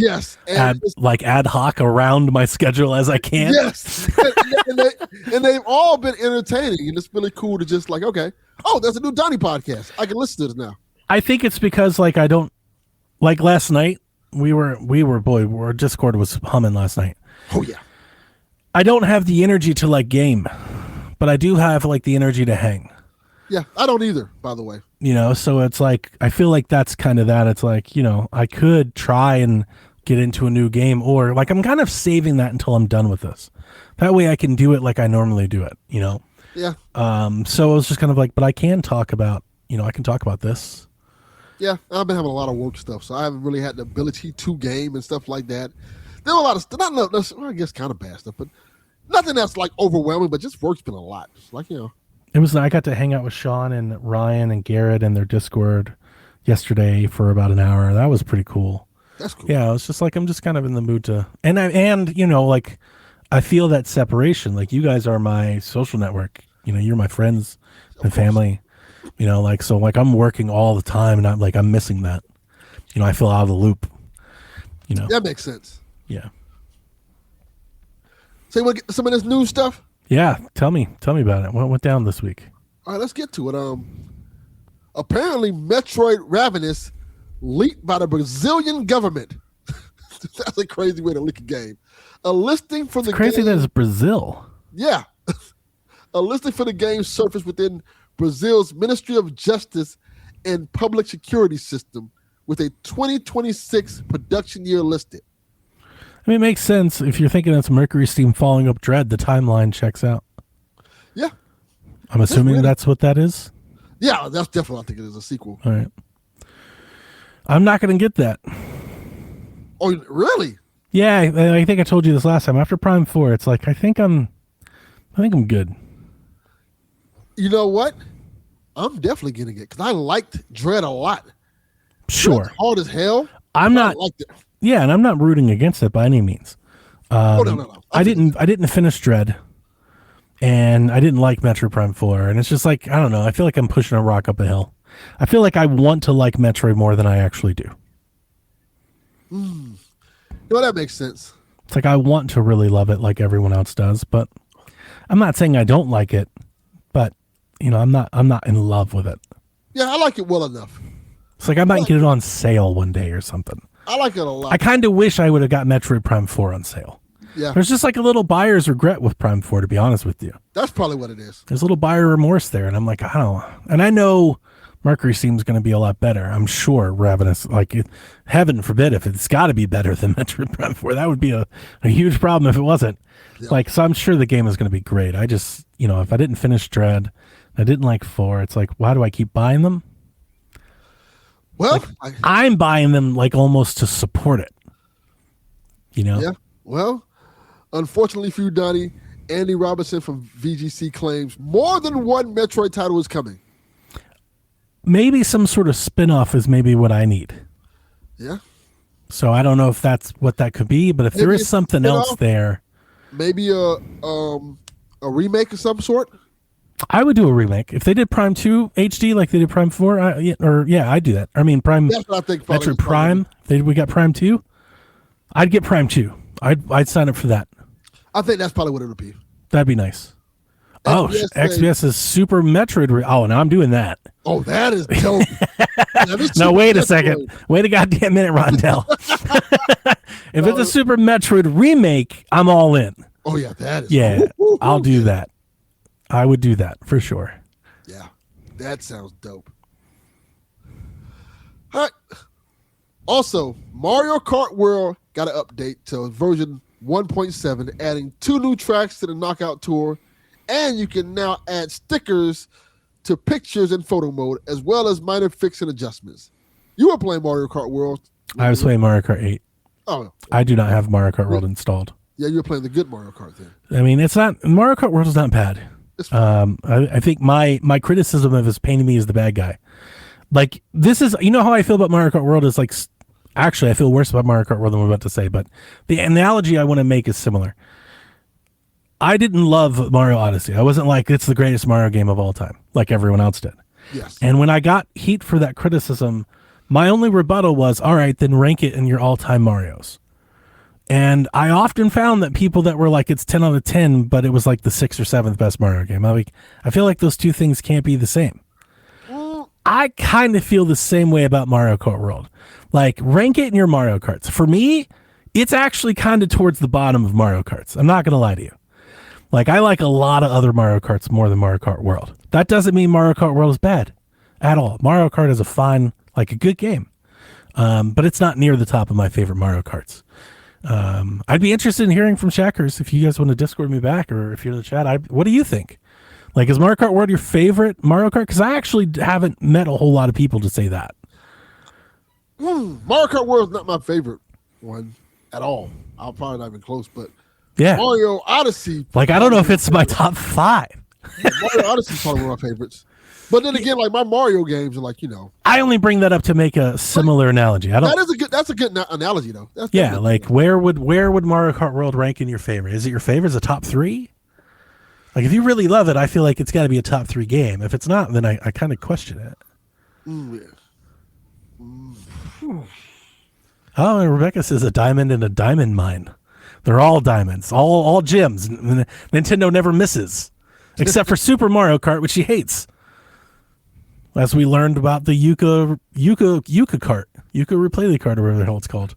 ad hoc around my schedule as I can. Yes, and they've all been entertaining, and it's really cool to just like, okay, oh, there's a new Donnie podcast. I can listen to this now. I think it's because like I don't like last night. Our Discord was humming last night. Oh yeah. I don't have the energy to like game, but I do have like the energy to hang. Yeah, I don't either, by the way. You know, so it's like, I feel like that's kind of that. It's like, you know, I could try and get into a new game, or like I'm kind of saving that until I'm done with this. That way I can do it like I normally do it, you know? Yeah. So I was just kind of like, but I can talk about, you know, I can talk about this. Yeah, I've been having a lot of work stuff, so I haven't really had the ability to game and stuff like that. There were a lot of stuff, I guess kind of bad stuff, but nothing that's like overwhelming, but just work's been a lot. It's like, you know. I got to hang out with Sean and Ryan and Garrett in their Discord yesterday for about an hour. That was pretty cool. That's cool. Yeah, it's just like I'm just kind of in the mood to, and you know, like I feel that separation. Like you guys are my social network. You know, you're my friends and family. You know, like so, like I'm working all the time, and I'm missing that. You know, I feel out of the loop. You know, that makes sense. Yeah. So you want to get some of this new stuff? Yeah, tell me about it. What went down this week? All right, let's get to it. Apparently, Metroid Ravenous leaked by the Brazilian government. That's a crazy way to leak a game. A listing for the crazy game. That it's Brazil. Yeah, a listing for the game surfaced within Brazil's Ministry of Justice and Public Security System with a 2026 production year listed. I mean, it makes sense. If you're thinking it's Mercury Steam following up Dread, the timeline checks out. Yeah. I'm assuming that's what that is? Yeah, that's definitely, I think it is a sequel. All right. I'm not going to get that. Oh, really? Yeah, I think I told you this last time. After Prime 4, it's like, I think I'm good. You know what? I'm definitely getting it because I liked Dread a lot. Sure. Dread's hard as hell. I'm not. Liked it. Yeah, and I'm not rooting against it by any means. No. I didn't finish Dread, and I didn't like Metroid Prime 4, and it's just like, I don't know. I feel like I'm pushing a rock up a hill. I feel like I want to like Metroid more than I actually do. Well, that makes sense. It's like I want to really love it like everyone else does, but I'm not saying I don't like it, but I'm not in love with it. Yeah, I like it well enough. It's like I might get it on sale one day or something. I like it a lot. I kind of wish I would have got Metroid Prime 4 on sale. Yeah. There's just like a little buyer's regret with Prime 4, to be honest with you. That's probably what it is. There's a little buyer remorse there, and I'm like, I don't know. And I know Mercury seems going to be a lot better. I'm sure Ravenous, like, heaven forbid if it's got to be better than Metroid Prime 4. That would be a huge problem if it wasn't. Yeah. Like, so I'm sure the game is going to be great. I just, if I didn't finish Dread, I didn't like 4, it's like, why do I keep buying them? Well, like, I'm buying them like almost to support it. Yeah. Well, unfortunately for you, Donnie, Andy Robinson from VGC claims more than one Metroid title is coming. Maybe some sort of spin-off is maybe what I need. Yeah. So I don't know if that's what that could be, but if there is something else there. Maybe a remake of some sort? I would do a remake. If they did Prime 2 HD like they did Prime 4, I'd do that. I mean, Prime. That's what I think. Metroid Prime. We got Prime 2. I'd get Prime 2. I'd sign up for that. I think that's probably what it would be. That'd be nice. XBS is Super Metroid. Now I'm doing that. Oh, that is dope. No, wait a second. Wait a goddamn minute, Rondell. If it's a Super Metroid remake, I'm all in. Oh, yeah, that is. Yeah, I'll do that. I would do that for sure. Yeah, that sounds dope. All right. Also, Mario Kart World got an update to version 1.7, adding 2 new tracks to the Knockout Tour, and you can now add stickers to pictures in photo mode, as well as minor fix and adjustments. You were playing Mario Kart World. I was playing Mario Kart 8. Oh. I do not have Mario Kart World installed. Yeah, you were playing the good Mario Kart then. I mean, Mario Kart World is not bad. I think my criticism of his painting me as the bad guy. Like, this is, how I feel about Mario Kart World is like, actually, I feel worse about Mario Kart World than I'm about to say, but the analogy I want to make is similar. I didn't love Mario Odyssey. I wasn't like, it's the greatest Mario game of all time, like everyone else did. Yes. And when I got heat for that criticism, my only rebuttal was, all right, then rank it in your all-time Marios. And I often found that people that were like, it's 10 out of 10, but it was like the 6th or 7th best Mario game. I feel like those two things can't be the same. I kind of feel the same way about Mario Kart World. Like, rank it in your Mario Karts. For me, it's actually kind of towards the bottom of Mario Karts. I'm not going to lie to you. Like, I like a lot of other Mario Karts more than Mario Kart World. That doesn't mean Mario Kart World is bad at all. Mario Kart is a good game. But it's not near the top of my favorite Mario Karts. I'd be interested in hearing from Shackers if you guys want to Discord me back, or if you're in the chat. What do you think? Like, is Mario Kart World your favorite Mario Kart? Because I actually haven't met a whole lot of people to say that. Mario Kart World is not my favorite one at all. I'm probably not even close, but yeah, Mario Odyssey. Like, I don't know if it's my top 5. Mario Odyssey is probably one of my favorites. But then again, like, my Mario games are like, I only bring that up to make a similar analogy. That's a good analogy though. Yeah, like where would Mario Kart World rank in your favorite? Is it your favorite? Is it top 3? Like, if you really love it, I feel like it's got to be a top 3 game. If it's not, then I kind of question it. Oh, and Rebecca says a diamond in a diamond mine. They're all diamonds, all gems. Nintendo never misses, except for Super Mario Kart, which she hates. As we learned about the Yuka cart, Yuka Replay cart, or whatever the hell it's called.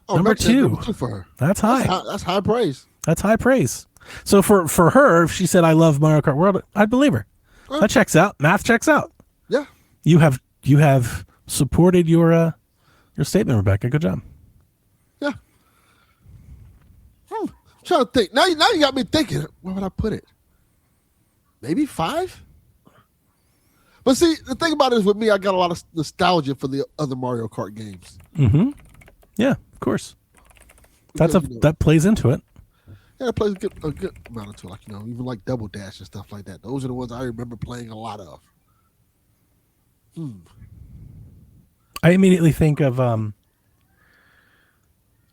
Oh, number 2 for her. That's high. That's high praise. That's high praise. So for her, if she said I love Mario Kart World, I'd believe her. That checks out. Math checks out. Yeah. You have supported your statement, Rebecca. Good job. Yeah. I'm trying to think. Now you got me thinking. Where would I put it? Maybe 5. But see, the thing about it is with me, I got a lot of nostalgia for the other Mario Kart games. Mm-hmm. Yeah, of course. That plays into it. Yeah, it plays a good amount into it. Like, even like Double Dash and stuff like that. Those are the ones I remember playing a lot of. I immediately think of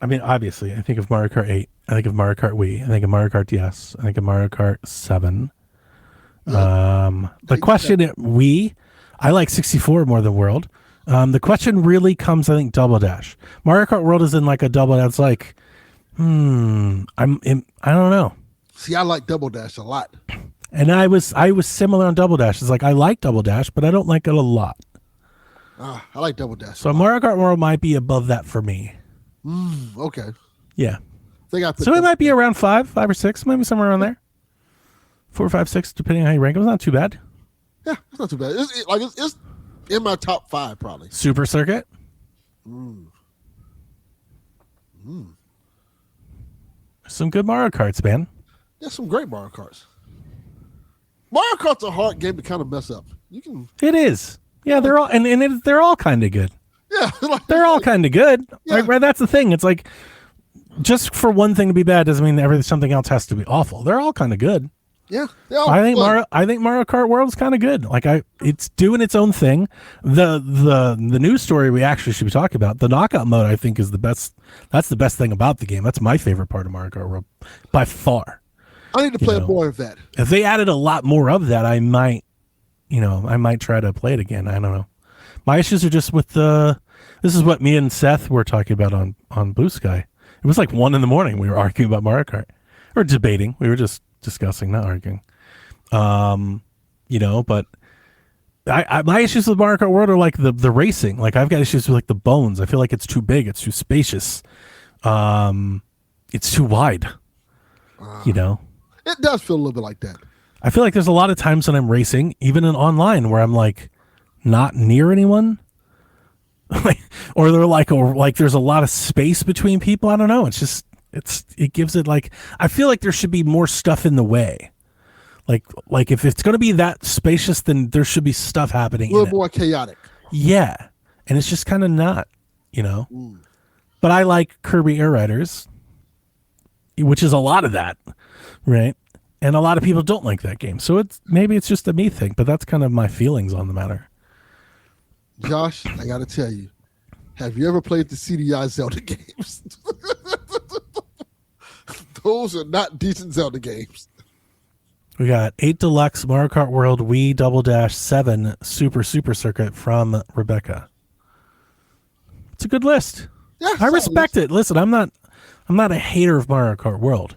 obviously, I think of Mario Kart 8. I think of Mario Kart Wii. I think of Mario Kart DS. I think of Mario Kart 7. The question at Wii, I like 64 more than World. The question really comes, I think, Double Dash. Mario Kart World is in like a double that's like, I don't know. See, I like Double Dash a lot. And I was similar on Double Dash. It's like I like Double Dash, but I don't like it a lot. I like Double Dash. So Mario Kart World might be above that for me. Okay. Yeah. So it might be around 5 or 6, maybe somewhere around there. 4, 5, 6, depending on how you rank it. It's not too bad. Yeah, it's not too bad. It's in my top 5 probably. Super Circuit. Some good Mario Karts, man. Yeah, some great Mario Karts. Mario Kart's a hard game to kind of mess up. It is. Yeah, they're all they're all kind of good. Yeah, they're all kind of good. Yeah. Like, right, that's the thing. It's like just for one thing to be bad doesn't mean something else has to be awful. They're all kind of good. Yeah, I think Mario Kart World is kind of good. Like it's doing its own thing. The news story we actually should be talking about, the knockout mode, I think is the best. That's the best thing about the game. That's my favorite part of Mario Kart World by far. I need to play more of that. If they added a lot more of that, I might try to play it again. I don't know. My issues are just with this is what me and Seth were talking about on Blue Sky. It was like 1 a.m. We were arguing about Mario Kart or debating. We were just discussing, not arguing. But my issues with Mario Kart World are like the racing. Like I've got issues with like the bones. I feel like it's too big. It's too spacious. It's too wide. It does feel a little bit like that. I feel like there's a lot of times when I'm racing, even in online, where I'm like not near anyone, or they're like there's a lot of space between people. I don't know. It's just it gives it like I feel like there should be more stuff in the way. Like if it's going to be that spacious, then there should be stuff happening. A little more chaotic. Yeah, and it's just kind of not, But I like Kirby Air Riders, which is a lot of that, right? And a lot of people don't like that game. So maybe it's just a me thing, but that's kind of my feelings on the matter. Josh, I got to tell you, have you ever played the CDI Zelda games? Those are not decent Zelda games. We got 8 Deluxe, Mario Kart World, Wii, Double Dash, 7, Super Circuit from Rebecca. It's a good list. Yeah, I respect it. Listen, I'm not a hater of Mario Kart World.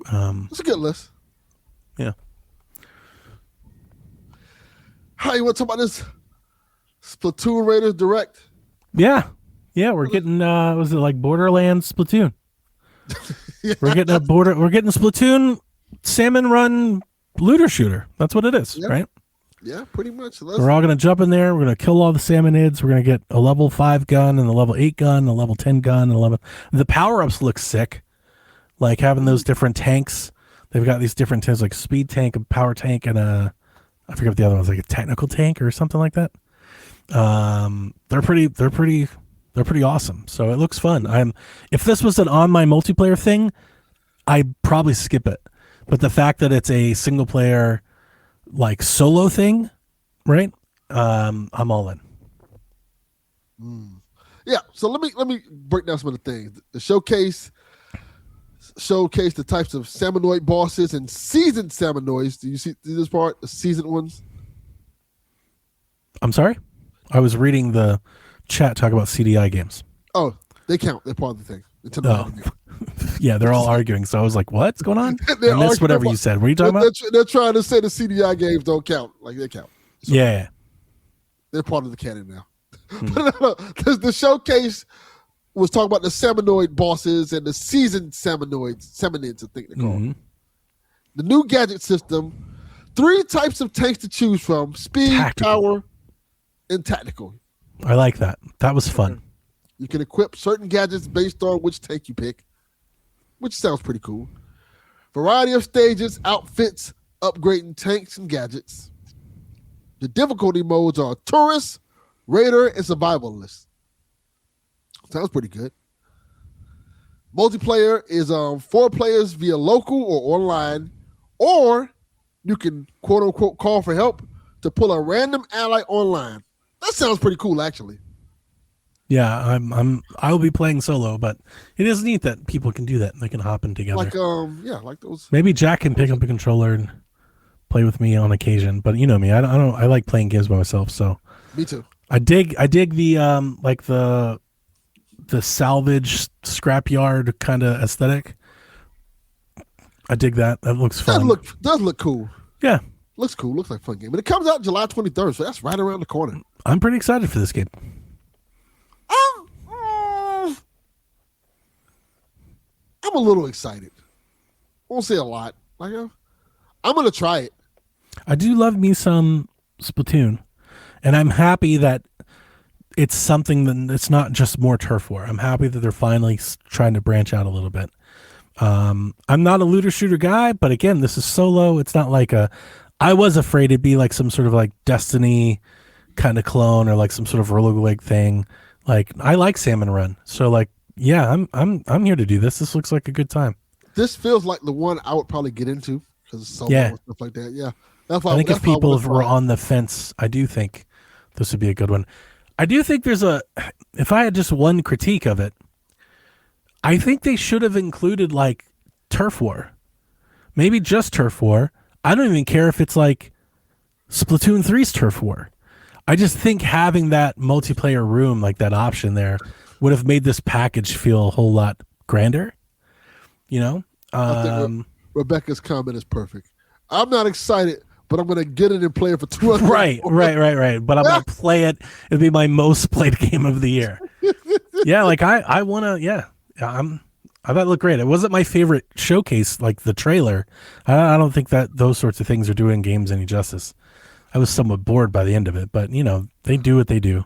It's a good list. Yeah. How you want to talk about this Splatoon Raiders Direct? Yeah. We're getting was it like Borderlands Splatoon? Yeah. We're getting Splatoon Salmon Run looter shooter. That's what it is, right? Yeah, pretty much. We're all going to jump in there. We're going to kill all the salmonids. We're going to get a level 5 gun and a level 8 gun, a level 10 gun, and the power-ups look sick. Like having those different tanks. They've got these different tanks, like speed tank, a power tank, and I forget what the other one's, like a technical tank or something like that. They're pretty awesome. So it looks fun. If this was an on my multiplayer thing, I'd probably skip it. But the fact that it's a single player like solo thing, right? I'm all in. Yeah. So let me break down some of the things. The showcase the types of Salmonoid bosses and seasoned Salmonoids. Do you see this part? The seasoned ones. I'm sorry? I was reading the chat talk about CDI games. Oh, they count. They're part of the thing. Yeah, they're all arguing. So I was like, what's going on? I missed whatever you said. What are you talking about? They're trying to say the CDI games don't count. Like they count. So yeah. They're part of the canon now. But the showcase was talking about the Salmonoid bosses and the seasoned Salmonids, I think they're called. Mm-hmm. The new gadget system, 3 types of tanks to choose from: speed, power, and tactical. I like that. That was fun. You can equip certain gadgets based on which tank you pick, which sounds pretty cool. Variety of stages, outfits, upgrading tanks and gadgets. The difficulty modes are Tourist, Raider, and Survivalist. Sounds pretty good. Multiplayer is 4 players via local or online, or you can quote unquote call for help to pull a random ally online. That sounds pretty cool, actually. Yeah, I'll be playing solo, but it is neat that people can do that. They can hop in together. Like those. Maybe Jack can pick up a controller and play with me on occasion. But you know me, I like playing games by myself. So Me too. I dig the like the salvage scrapyard kind of aesthetic. I dig that. That looks fun. Does look cool. Yeah, looks cool. Looks like a fun game. But it comes out July 23rd, so that's right around the corner. I'm pretty excited for this game. I'm a little excited. Won't say a lot. I'm gonna try it. I do love me some Splatoon, and I'm happy that it's something that it's not just more turf war. I'm happy that they're finally trying to branch out a little bit. I'm not a looter shooter guy, but again, this is solo. It's not like I was afraid it'd be like some sort of like Destiny kind of clone or like some sort of roguelike thing. Like I like Salmon Run, so like yeah, I'm here to do this. This looks like a good time. This feels like the one I would probably get into because it's solo and stuff like that. Yeah, I think if people were on the fence, I do think this would be a good one. I do think if I had just one critique of it, I think they should have included like turf war, maybe just turf war. I don't even care if it's like Splatoon 3's turf war. I just think having that multiplayer room, like that option there, would have made this package feel a whole lot grander. You know? I think Rebecca's comment is perfect. I'm not excited, but I'm going to get it and play it for 2 hours. Right. But I'm going to play it. It'll be my most played game of the year. Yeah, like I want to, yeah. I thought it looked great. It wasn't my favorite showcase, like the trailer. I don't think that those sorts of things are doing games any justice. I was somewhat bored by the end of it, but you know, they do what they do.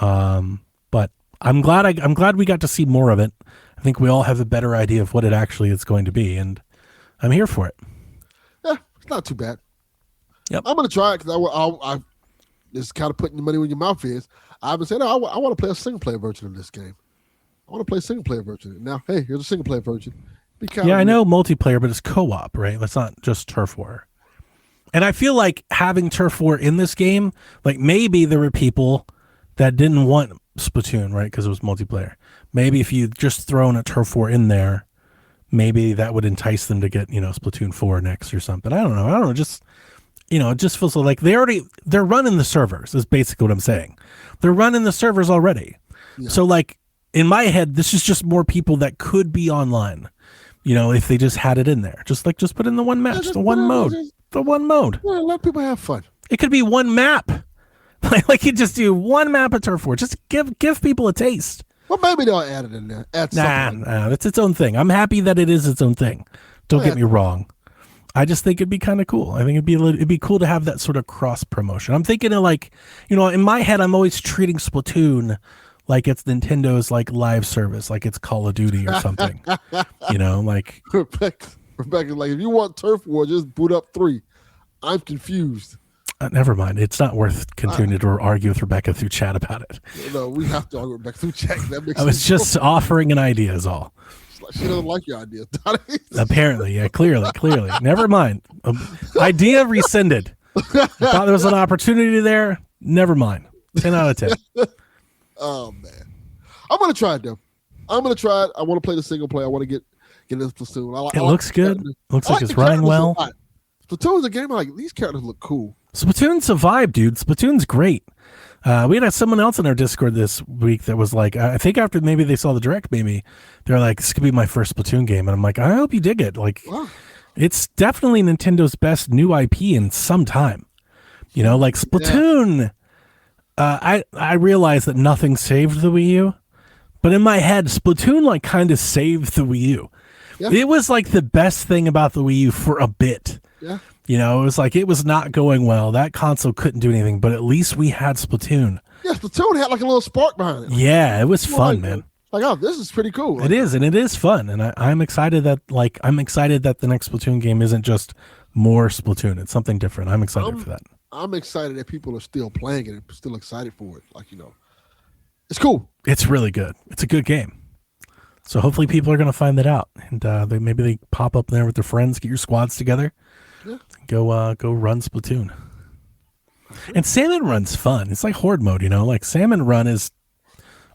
But I'm glad we got to see more of it. I think we all have a better idea of what it actually is going to be, and I'm here for it. Yeah, it's not too bad. Yep. I'm going to try it because I it's kind of putting your money where your mouth is. I haven't said, I want to play a single-player version of this game. I want to play a single-player version. Now, hey, here's a single-player version. Yeah, I know multiplayer, but it's co-op, right? That's not just turf war. And I feel like having turf war in this game, like maybe there were people that didn't want Splatoon, right? Because it was multiplayer. Maybe if you just thrown a turf war in there, maybe that would entice them to get, Splatoon 4 next or something. I don't know. Just, it just feels like they're running the servers is basically what I'm saying. They're running the servers already. Yeah. So like in my head, this is just more people that could be online, if they just had it in there. Just put in the one match, the one mode. Yeah, let people have fun. It could be one map. Like you just do one map of turf war. Just give people a taste. Well, maybe they'll add it in there. Nah, that's its own thing. I'm happy that it is its own thing. Don't get me wrong. I just think it'd be kind of cool. I think it'd be cool to have that sort of cross promotion. I'm thinking of like, in my head, I'm always treating Splatoon like it's Nintendo's like live service, like it's Call of Duty or something. Like Rebecca's like, if you want turf war, just boot up 3. I'm confused. Never mind. It's not worth continuing to argue with Rebecca through chat about it. No, we have to argue with Rebecca through chat. I was just offering an idea is all. She doesn't like your idea, Donnie. Apparently, yeah, clearly. Never mind. Idea rescinded. Thought there was an opportunity there. Never mind. 10 out of 10. Oh, man. I'm going to try it, though. I'm going to try it. I want to play the single player. I want to get into Splatoon. It looks good. Looks like it's running well. Splatoon's a game like these characters look cool. Splatoon's a vibe, dude. Splatoon's great. We had someone else in our Discord this week that was like, I think after maybe they saw the direct, maybe they're like, this could be my first Splatoon game. And I'm like, I hope you dig it. Like, wow. It's definitely Nintendo's best new IP in some time. Like Splatoon. Yeah. I realize that nothing saved the Wii U, but in my head, Splatoon like kind of saved the Wii U. Yeah. It was like the best thing about the Wii U for a bit. Yeah. It was like it was not going well. That console couldn't do anything, but at least we had Splatoon. Yeah, Splatoon had like a little spark behind it. Yeah, it was fun, man. Like, oh, this is pretty cool. It is, and it is fun. And I'm excited that the next Splatoon game isn't just more Splatoon. It's something different. I'm excited for that. I'm excited that people are still playing it and still excited for it. Like, it's cool. It's really good. It's a good game. So hopefully people are going to find that out, and maybe they pop up there with their friends, get your squads together, go run Splatoon. And Salmon Run's fun. It's like Horde mode, like Salmon Run is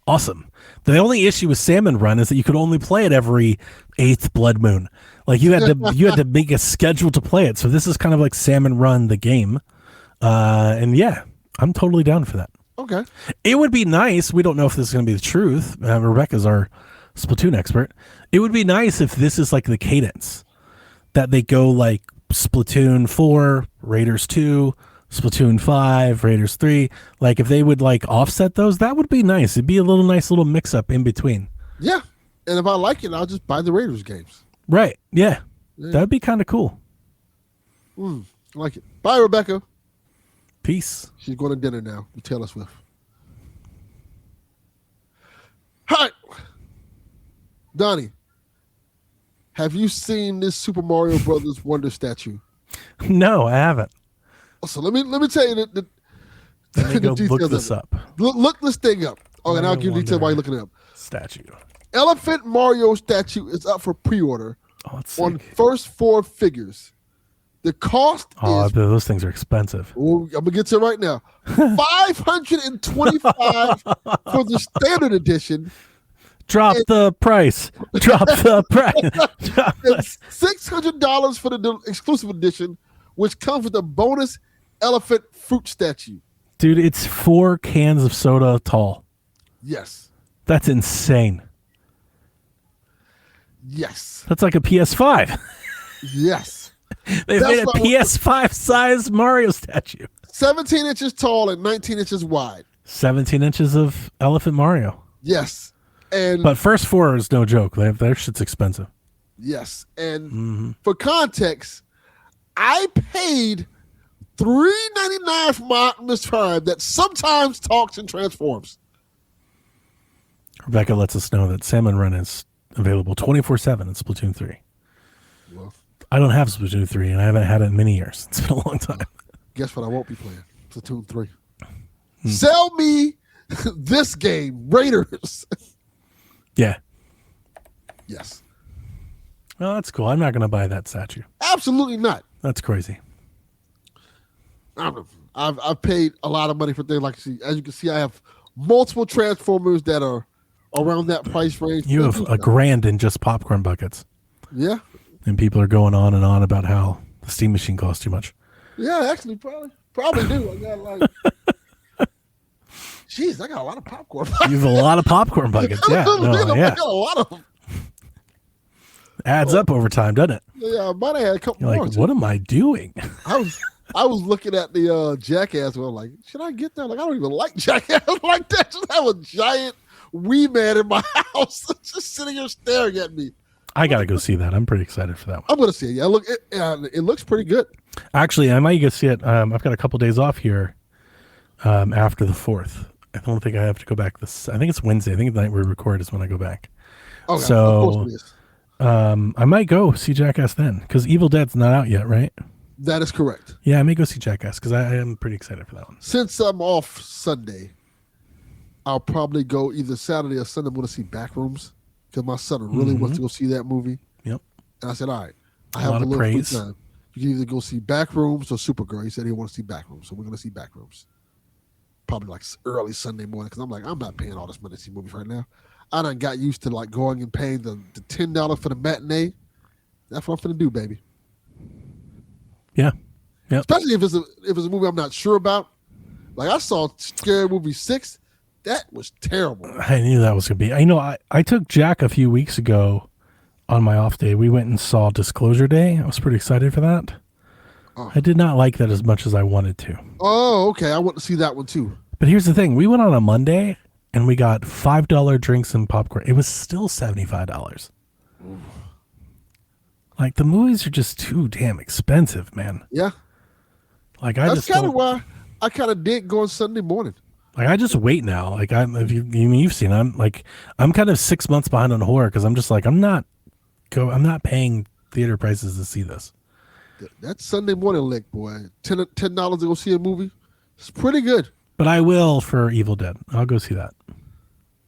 awesome. The only issue with Salmon Run is that you could only play it every 8th blood moon. Like you had to make a schedule to play it. So this is kind of like Salmon Run the game. And yeah, I'm totally down for that. Okay. It would be nice. We don't know if this is going to be the truth. Rebecca's our Splatoon expert. It would be nice if this is like the cadence that they go like Splatoon 4, Raiders 2, Splatoon 5, Raiders 3. Like if they would like offset those, that would be nice. It'd be a nice little mix up in between. Yeah. And if I like it, I'll just buy the Raiders games. Right. Yeah. That'd be kind of cool. I like it. Bye, Rebecca. Peace. She's going to dinner now with Taylor Swift. Hi. Donnie, have you seen this Super Mario Brothers Wonder statue? No, I haven't. So let me tell you the Let me go details look of this it. up. Look this thing up. Okay, and I'll give you details while you're looking it up. Statue. Elephant Mario statue is up for pre-order on first 4 figures. The cost is... those things are expensive. I'm going to get to it right now. $525 for the standard edition. Drop the price. Drop the price. $600 for the exclusive edition, which comes with a bonus elephant fruit statue. Dude, it's 4 cans of soda tall. Yes. That's insane. Yes. That's like a PS5. Yes. They made a PS5 size Mario statue. 17 inches tall and 19 inches wide. 17 inches of Elephant Mario. Yes. But first 4 is no joke. Their shit's expensive. Yes. And for context, I paid $3.99 for my Optimus Prime that sometimes talks and transforms. Rebecca lets us know that Salmon Run is available 24/7 in Splatoon 3. Well, I don't have Splatoon 3, and I haven't had it in many years. It's been a long time. Guess what I won't be playing? Splatoon 3. Sell me this game, Raiders. Yeah. Yes. Well, that's cool. I'm not going to buy that statue. Absolutely not. That's crazy. I don't know. I've paid a lot of money for things like, as you can see, I have multiple Transformers that are around that price range. You have $1,000 in just popcorn buckets. Yeah. And people are going on and on about how the steam machine costs too much. Yeah, actually, probably do. I got like, jeez, I got a lot of popcorn buckets. You have a lot of popcorn buckets. Yeah. I got a lot of them. Adds up over time, doesn't it? Yeah, I might have had a couple You're more. like, what am I doing? I was looking at the Jackass one, like, should I get that? Like, I don't even like Jackass like that. Just have a giant wee man in my house just sitting here staring at me. I got to go see that. I'm pretty excited for that one. I'm going to see it. Yeah, look, it looks pretty good. Actually, I might go see it. I've got a couple days off here after the 4th. I don't think I have to go back I think it's Wednesday. I think the night we record is when I go back. Okay, so, of course it is. I might go see Jackass then, because Evil Dead's not out yet, right? That is correct. Yeah, I may go see Jackass, because I am pretty excited for that one. Since I'm off Sunday, I'll probably go either Saturday or Sunday. I'm going to see Backrooms, because my son really wants to go see that movie. Yep. And I said, all right, I have a little free time. You can either go see Backrooms or Supergirl. He said he wants to see Backrooms, so we're going to see Backrooms. Probably like early Sunday morning, because I'm like, I'm not paying all this money to see movies right now. I done got used to like going and paying the $10 for the matinee. That's what I'm finna do, baby. Yeah. Yep. Especially if it's a movie I'm not sure about. Like I saw Scary Movie 6. That was terrible. I knew that was going to be. I took Jack a few weeks ago on my off day. We went and saw Disclosure Day. I was pretty excited for that. Oh. I did not like that as much as I wanted to. Oh, okay. I want to see that one too. But here's the thing. We went on a Monday and we got $5 drinks and popcorn. It was still $75. Ooh. Like the movies are just too damn expensive, man. Yeah. Like that's kind of why I kind of did go on Sunday morning. Like I just wait now. Like you've seen. I'm kind of 6 months behind on horror because I'm just like I'm not paying theater prices to see this. That Sunday morning lick, boy. $10 to go see a movie. It's pretty good. But I will for Evil Dead. I'll go see that.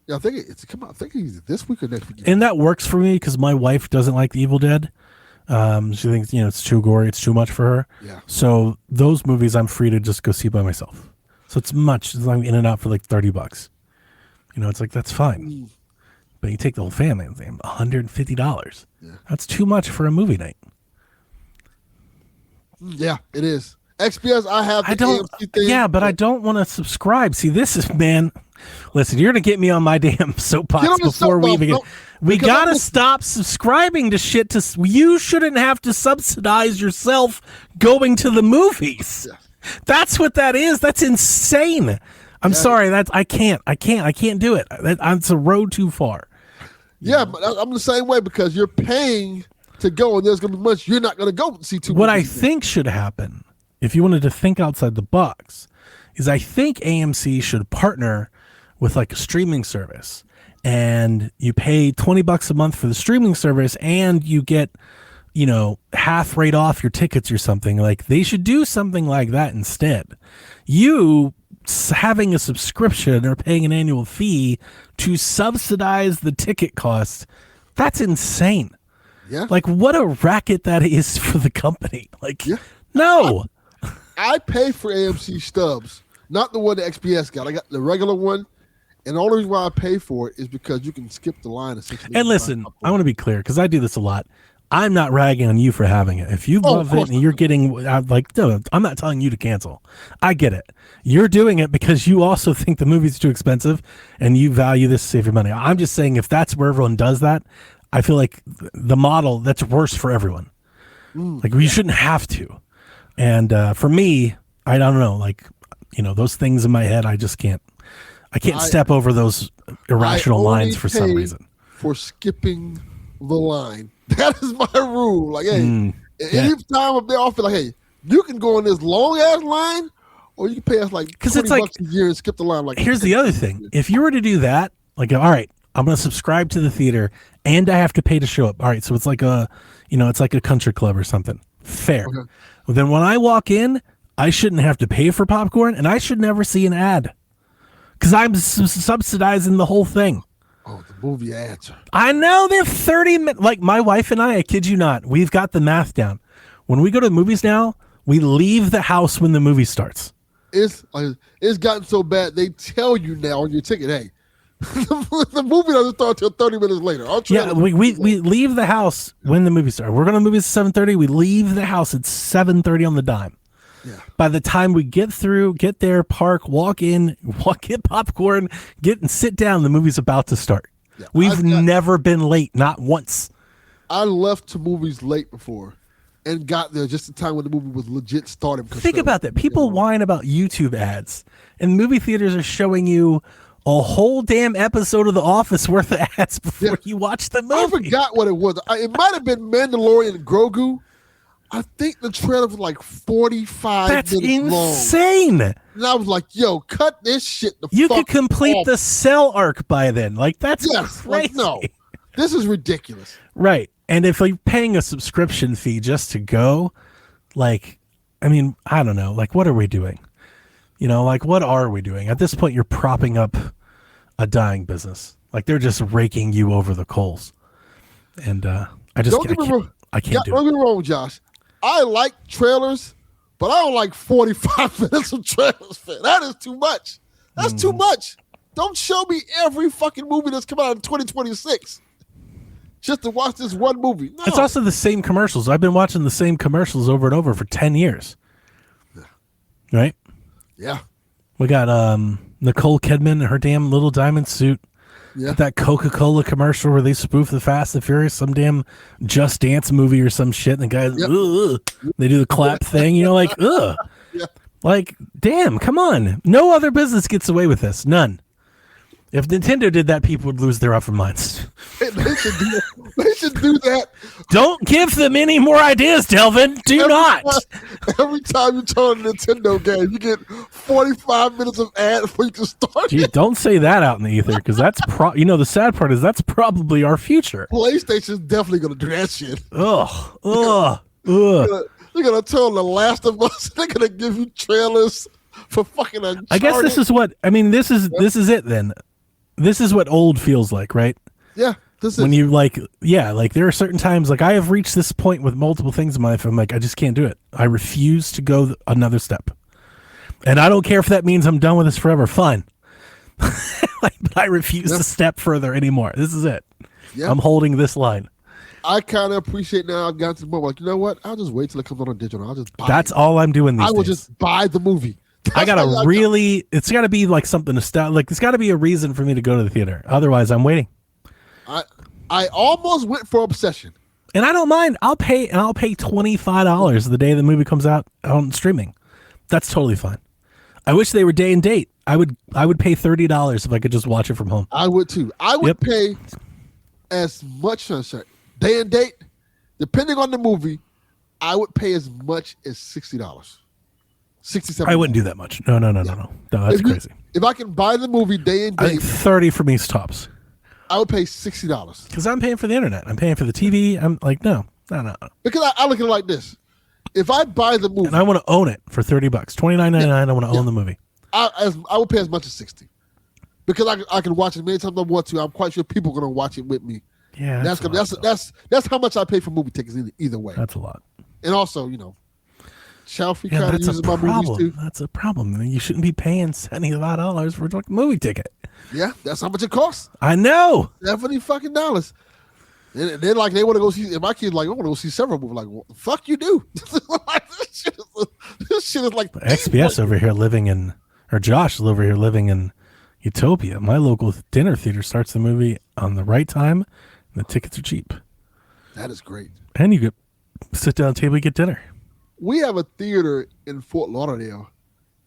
Yeah, I think it's come out. I think it's this week or next week. And that works for me because my wife doesn't like the Evil Dead. She thinks, it's too gory, it's too much for her. Yeah. So those movies I'm free to just go see by myself. So it's like in and out for like $30. It's like, that's fine. But you take the whole family, it's like $150. Yeah. That's too much for a movie night. Yeah, it is. XPS, I have the AMC thing. Yeah, but I don't want to subscribe. See, this is, man, listen, you're going to get me on my damn soapbox before we even get. We got to stop subscribing to shit. You shouldn't have to subsidize yourself going to the movies. Yeah. That's what that is. That's insane. I'm sorry. I can't do it. It's a road too far. Yeah, but I'm the same way because you're paying to go and there's going to be much you're not going to go see too much. What I think should happen, if you wanted to think outside the box, is I think AMC should partner with like a streaming service, and you pay $20 a month for the streaming service and you get, half rate off your tickets or something. Like, they should do something like that instead. You having a subscription or paying an annual fee to subsidize the ticket cost, that's insane. Yeah. Like, what a racket that is for the company. Like, no. I pay for AMC stubs, not the one the XPS got. I got the regular one, and the only reason why I pay for it is because you can skip the line. And listen, I want to be clear because I do this a lot. I'm not ragging on you for having it. If you love it and you're getting, no, I'm not telling you to cancel. I get it. You're doing it because you also think the movie's too expensive and you value this to save your money. I'm just saying if that's where everyone does that, I feel like the model, that's worse for everyone. Like, we shouldn't have to. And for me, I don't know, those things in my head, I just can't. I can't step over those irrational lines for some reason. For skipping the line. That is my rule. Like, hey, any time they offer, like, hey, you can go in this long ass line, or you can pay us like $20 a year and skip the line. Like, here's the other thing: if you were to do that, like, all right, I'm going to subscribe to the theater, and I have to pay to show up. All right, so it's like it's like a country club or something. Fair. Okay. Well, then when I walk in, I shouldn't have to pay for popcorn, and I should never see an ad because I'm subsidizing the whole thing. Oh, the movie ads. I know they're 30 minutes. Like, my wife and I kid you not, we've got the math down. When we go to the movies now, we leave the house when the movie starts. It's gotten so bad, they tell you now on your ticket, hey, the movie doesn't start until 30 minutes later. We leave the house when the movie starts. We're going to movies at 7:30. We leave the house at 7:30 on the dime. Yeah. By the time we get there, park, walk in, get popcorn, get and sit down, the movie's about to start. Yeah, We've never been late, not once. I left to movies late before and got there just in time when the movie was legit starting. Think about that. People whine about YouTube ads, and movie theaters are showing you a whole damn episode of The Office worth of ads before you watch the movie. I forgot what it was. It might have been Mandalorian and Grogu. I think the trailer was like 45 minutes long. That's insane. And I was like, yo, cut this shit the fuck off. You could complete the Cell arc by then. Like, that's crazy. Like, no, this is ridiculous. Right. And if you're paying a subscription fee just to go, like, I mean, I don't know. Like, what are we doing? What are we doing? At this point, you're propping up a dying business. Like, they're just raking you over the coals. And I can't do it. Don't get me wrong, Josh. I like trailers, but I don't like 45 minutes of trailers. That is too much. That's too much. Don't show me every fucking movie that's come out in 2026 just to watch this one movie. No. It's also the same commercials. I've been watching the same commercials over and over for 10 years. Yeah. Right? Yeah. We got Nicole Kidman in her damn little diamond suit. Yeah. That Coca-Cola commercial where they spoof the Fast and Furious, some damn Just Dance movie or some shit, and the guys, they do the clap thing, ugh. Yeah. Like, damn, come on. No other business gets away with this. None. If Nintendo did that, people would lose their upper minds. They should do that. Don't give them any more ideas, Delvin. Not. Every time you turn a Nintendo game, you get 45 minutes of ad before you can start. Gee, don't say that out in the ether, because that's the sad part is that's probably our future. PlayStation's definitely going to do that shit. Ugh. They're going to turn The Last of Us. They're going to give you trailers for fucking Uncharted. I guess this is it then. This is what old feels like, right? Yeah. when you like, there are certain times, like I have reached this point with multiple things in my life. I'm like, I just can't do it. I refuse to go another step. And I don't care if that means I'm done with this forever. Fine. But I refuse to step further anymore. This is it. Yep. I'm holding this line. I kind of appreciate now I've gotten to the point like, you know what? I'll just wait till it comes out on digital. I'll just buy That's all I'm doing these days. I will just buy the movie. I gotta it's gotta be like something to start. Like, there's gotta be a reason for me to go to the theater. Otherwise, I'm waiting. I almost went for Obsession. And I don't mind. I'll pay $25 the day the movie comes out on streaming. That's totally fine. I wish they were day and date. I would pay $30 if I could just watch it from home. I would too. I would pay as much day and date, depending on the movie. I would pay as much as $60, $67. I wouldn't do that much. No. No, that's crazy. If I can buy the movie day and date, I think 30 for me is tops. I would pay $60 because I'm paying for the internet. I'm paying for the TV. I'm like, no. Because I look at it like this: if I buy the movie, and I want to own it for $30, $29.99, I want to own the movie. I would pay as much as $60 because I can watch it many times I want to. I'm quite sure people are going to watch it with me. Yeah, that's how much I pay for movie tickets either way. That's a lot. And also, Chalfie kind of uses my movies too. That's a problem. You shouldn't be paying $75 for a movie ticket. Yeah, that's how much it costs. I know. $70 fucking dollars. And then like they want to go see. And my kids like, I want to go see several movies. Like, what the fuck you do? This shit is like XPS over here living in, or Josh is over here living in Utopia. My local dinner theater starts the movie on the right time, and the tickets are cheap. That is great. And you get sit down at the table, and get dinner. We have a theater in Fort Lauderdale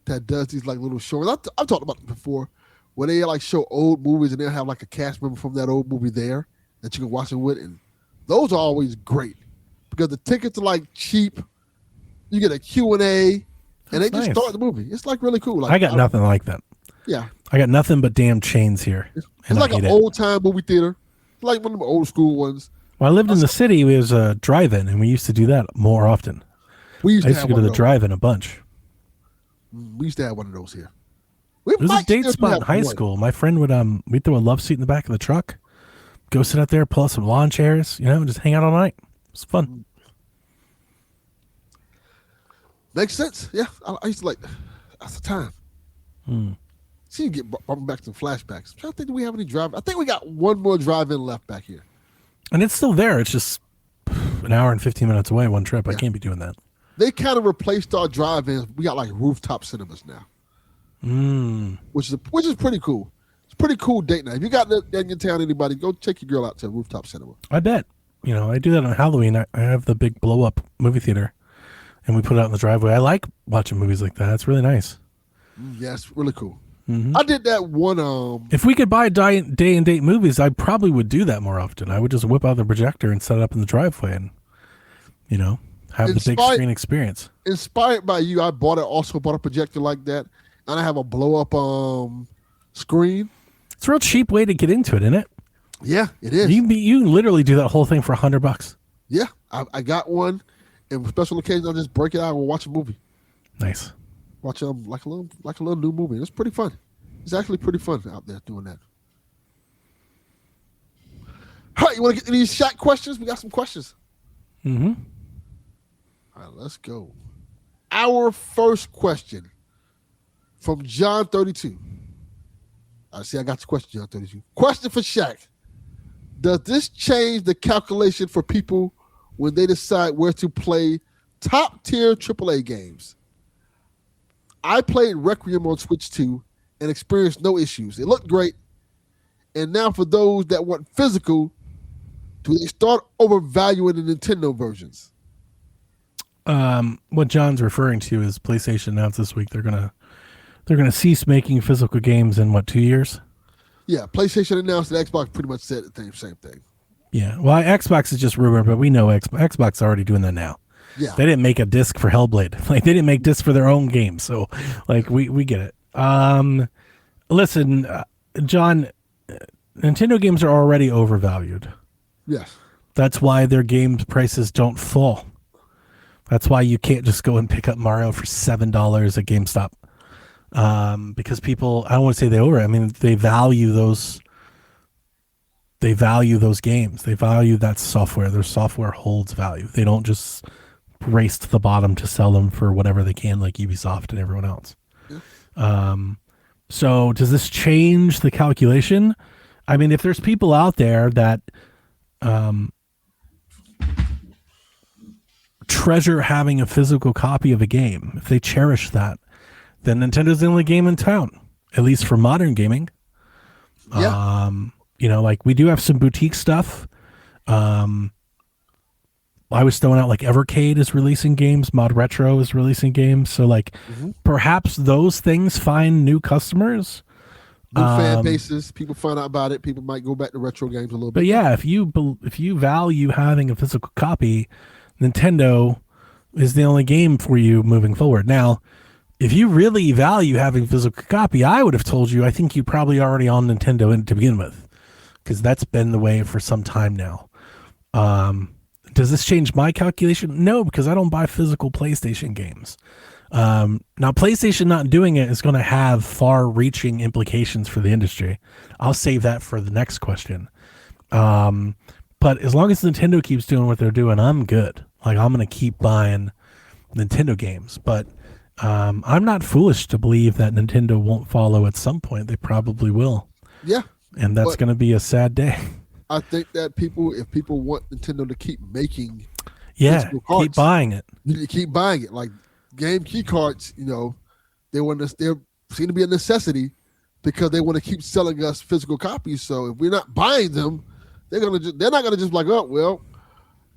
that does these like little shows. I've talked about it before, where they like show old movies and they'll have like a cast member from that old movie there that you can watch it with, and those are always great because the tickets are like cheap. You get a Q&A, and they just start the movie. It's like really cool. Like, I got nothing like that. Yeah, I got nothing but damn chains here. It's like an old time movie theater, like one of the old school ones. When I lived in the city, we was a drive-in, and we used to do that more often. I used to go to the drive-in a bunch. We used to have one of those here. It was a date spot in high school. My friend would we'd throw a love seat in the back of the truck, go sit out there, pull out some lawn chairs, and just hang out all night. It was fun. Makes sense. Yeah, I used to like. That's the time. See, you get brought back to flashbacks. I don't think we have any drive. I think we got one more drive-in left back here, and it's still there. It's just an hour and 15 minutes away. One trip. I can't be doing that. They kind of replaced our drive-ins. We got like rooftop cinemas now, which is pretty cool. It's a pretty cool date night. If you got that in your town, anybody, go take your girl out to a rooftop cinema. I bet. I do that on Halloween. I have the big blow-up movie theater, and we put it out in the driveway. I like watching movies like that. It's really nice. Yeah, it's really cool. I did that one. If we could buy day and date movies, I probably would do that more often. I would just whip out the projector and set it up in the driveway and, have the big screen experience. Inspired by you, I also bought a projector like that, and I have a blow-up screen. It's a real cheap way to get into it, isn't it? Yeah, it is. You literally do that whole thing for $100. Yeah, I got one, and for special occasions, I'll just break it out and watch a movie. Nice. Watch like a little new movie. It's pretty fun. It's actually pretty fun out there doing that. All right, you want to get to these Shaq questions? We got some questions. All right, let's go. Our first question from John 32. I got the question, John 32. Question for Shaq. Does this change the calculation for people when they decide where to play top-tier AAA games? I played Requiem on Switch 2 and experienced no issues. It looked great. And now for those that want physical, do they start overvaluing the Nintendo versions? What John's referring to is PlayStation announced this week they're gonna cease making physical games in 2 years? Yeah, PlayStation announced that Xbox pretty much said the same thing. Yeah, well, Xbox is just rumor, but we know Xbox is already doing that now. Yeah. They didn't make a disc for Hellblade. Like, they didn't make discs for their own games. So, we get it. Listen, John, Nintendo games are already overvalued. Yes. That's why their game prices don't fall. That's why you can't just go and pick up Mario for $7 at GameStop. Because people, I don't want to say they value those They value those games. They value that software. Their software holds value. They don't just race to the bottom to sell them for whatever they can, like Ubisoft and everyone else. So does this change the calculation? I mean, if there's people out there that treasure having a physical copy of a game, if they cherish that, then Nintendo's the only game in town, at least for modern gaming. Yeah. Like we do have some boutique stuff. I was throwing out like Evercade is releasing games, Mod Retro is releasing games. So like perhaps those things find new customers. New fan bases. People find out about it. People might go back to retro games a little bit. But yeah, if you value having a physical copy, Nintendo is the only game for you moving forward. Now, if you really value having a physical copy, I would have told you, I think you probably already on Nintendo to begin with, because that's been the way for some time now. Does this change my calculation? No, because I don't buy physical PlayStation games. Now, PlayStation not doing it is going to have far-reaching implications for the industry. I'll save that for the next question. But as long as Nintendo keeps doing what they're doing, I'm good. Like, I'm going to keep buying Nintendo games. But I'm not foolish to believe that Nintendo won't follow at some point. They probably will. Yeah. And that's going to be a sad day. I think that if people want Nintendo to keep making cards, keep buying it. You need to keep buying it. Like game key cards, they seem to be a necessity because they want to keep selling us physical copies. So if we're not buying them, they're not gonna just like, oh well,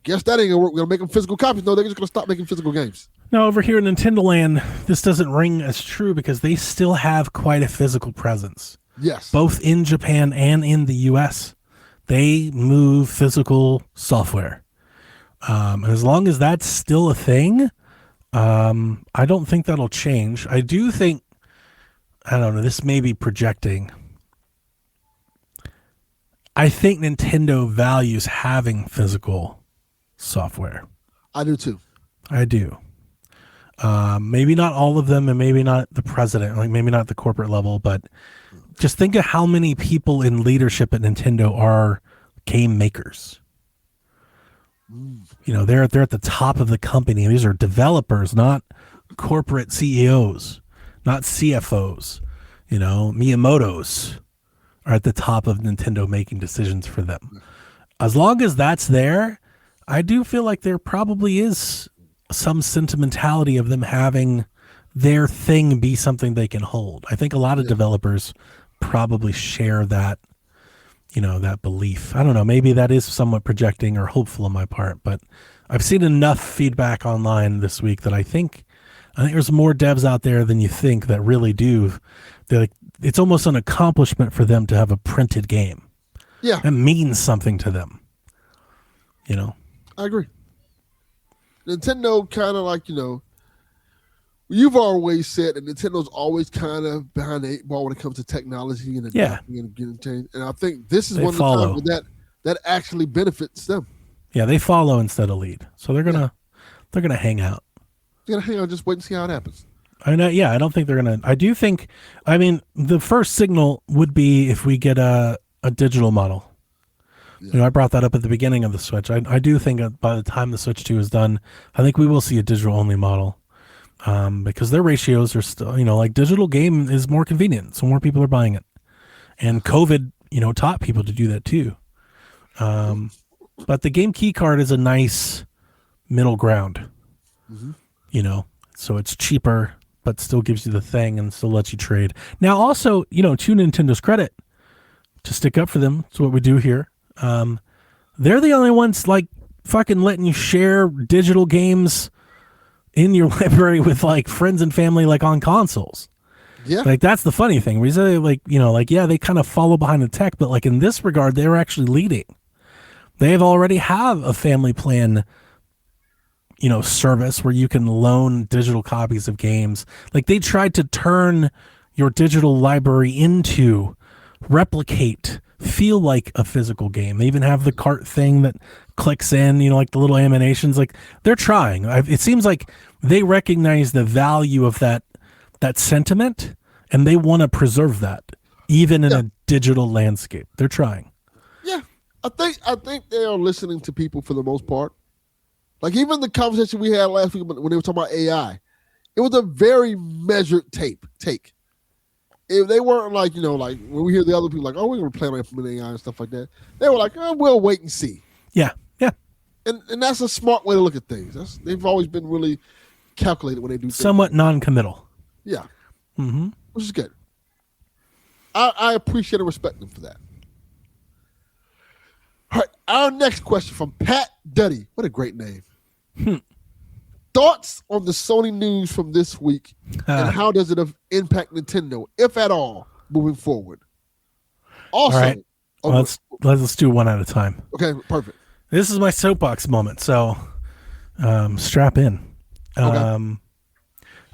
guess that ain't gonna work. We're gonna make them physical copies. No, they're just gonna stop making physical games. Now over here in Nintendo Land, this doesn't ring as true because they still have quite a physical presence. Yes, both in Japan and in the U.S. They move physical software. And as long as that's still a thing, I don't think that'll change. I do think, I don't know, this may be projecting. I think Nintendo values having physical software. I do too. I do. Maybe not all of them and maybe not the president, like maybe not the corporate level, but just think of how many people in leadership at Nintendo are game makers. They're at the top of the company. These are developers, not corporate CEOs, not CFOs. Miyamoto's are at the top of Nintendo making decisions for them. As long as that's there, I do feel like there probably is some sentimentality of them having their thing be something they can hold. I think a lot of developers probably share that, that belief. I don't know, maybe that is somewhat projecting or hopeful on my part, but I've seen enough feedback online this week that I think there's more devs out there than you think that really do. It's almost an accomplishment for them to have a printed game. Yeah. It means something to them. I agree. Nintendo kind of like, you've always said that Nintendo's always kind of behind the eight ball when it comes to technology and adapting and getting changed. And I think this is one of the times where that actually benefits them. Yeah, they follow instead of lead. So they're gonna hang out. They're gonna hang out, just wait and see how it happens. I know. Yeah, I don't think they're gonna. I do think. I mean, the first signal would be if we get a digital model. I brought that up at the beginning of the Switch. I do think by the time the Switch 2 is done, I think we will see a digital only model. Because their ratios are still, like digital game is more convenient, so more people are buying it. And COVID, taught people to do that too. But the game key card is a nice middle ground, so it's cheaper, but still gives you the thing and still lets you trade. Now also, to Nintendo's credit, to stick up for them, it's what we do here. They're the only ones like fucking letting you share digital games in your library with like friends and family, like on consoles. Yeah. Like that's the funny thing. We say they kind of follow behind the tech, but like in this regard, they're actually leading. They already have a family plan, service where you can loan digital copies of games. Like they tried to turn your digital library into feel like a physical game. They even have the cart thing that clicks in, like the little animations. Like they're trying. It seems like they recognize the value of that sentiment, and they want to preserve that even in a digital landscape. They're trying. Yeah. I think they are listening to people for the most part. Like even the conversation we had last week when they were talking about AI, it was a very measured take. If they weren't like, like when we hear the other people like, oh, we're going to plan on implementing AI and stuff like that, they were like, oh, we'll wait and see. Yeah. And that's a smart way to look at things. They've always been really calculated when they do things. Somewhat non-committal. Yeah. Mm-hmm. Which is good. I appreciate and respect them for that. All right, our next question from Pat Duddy. What a great name. Thoughts on the Sony news from this week, and how does it impact Nintendo, if at all, moving forward? Also, all right. Let's do one at a time. Okay, perfect. This is my soapbox moment, so strap in. Okay.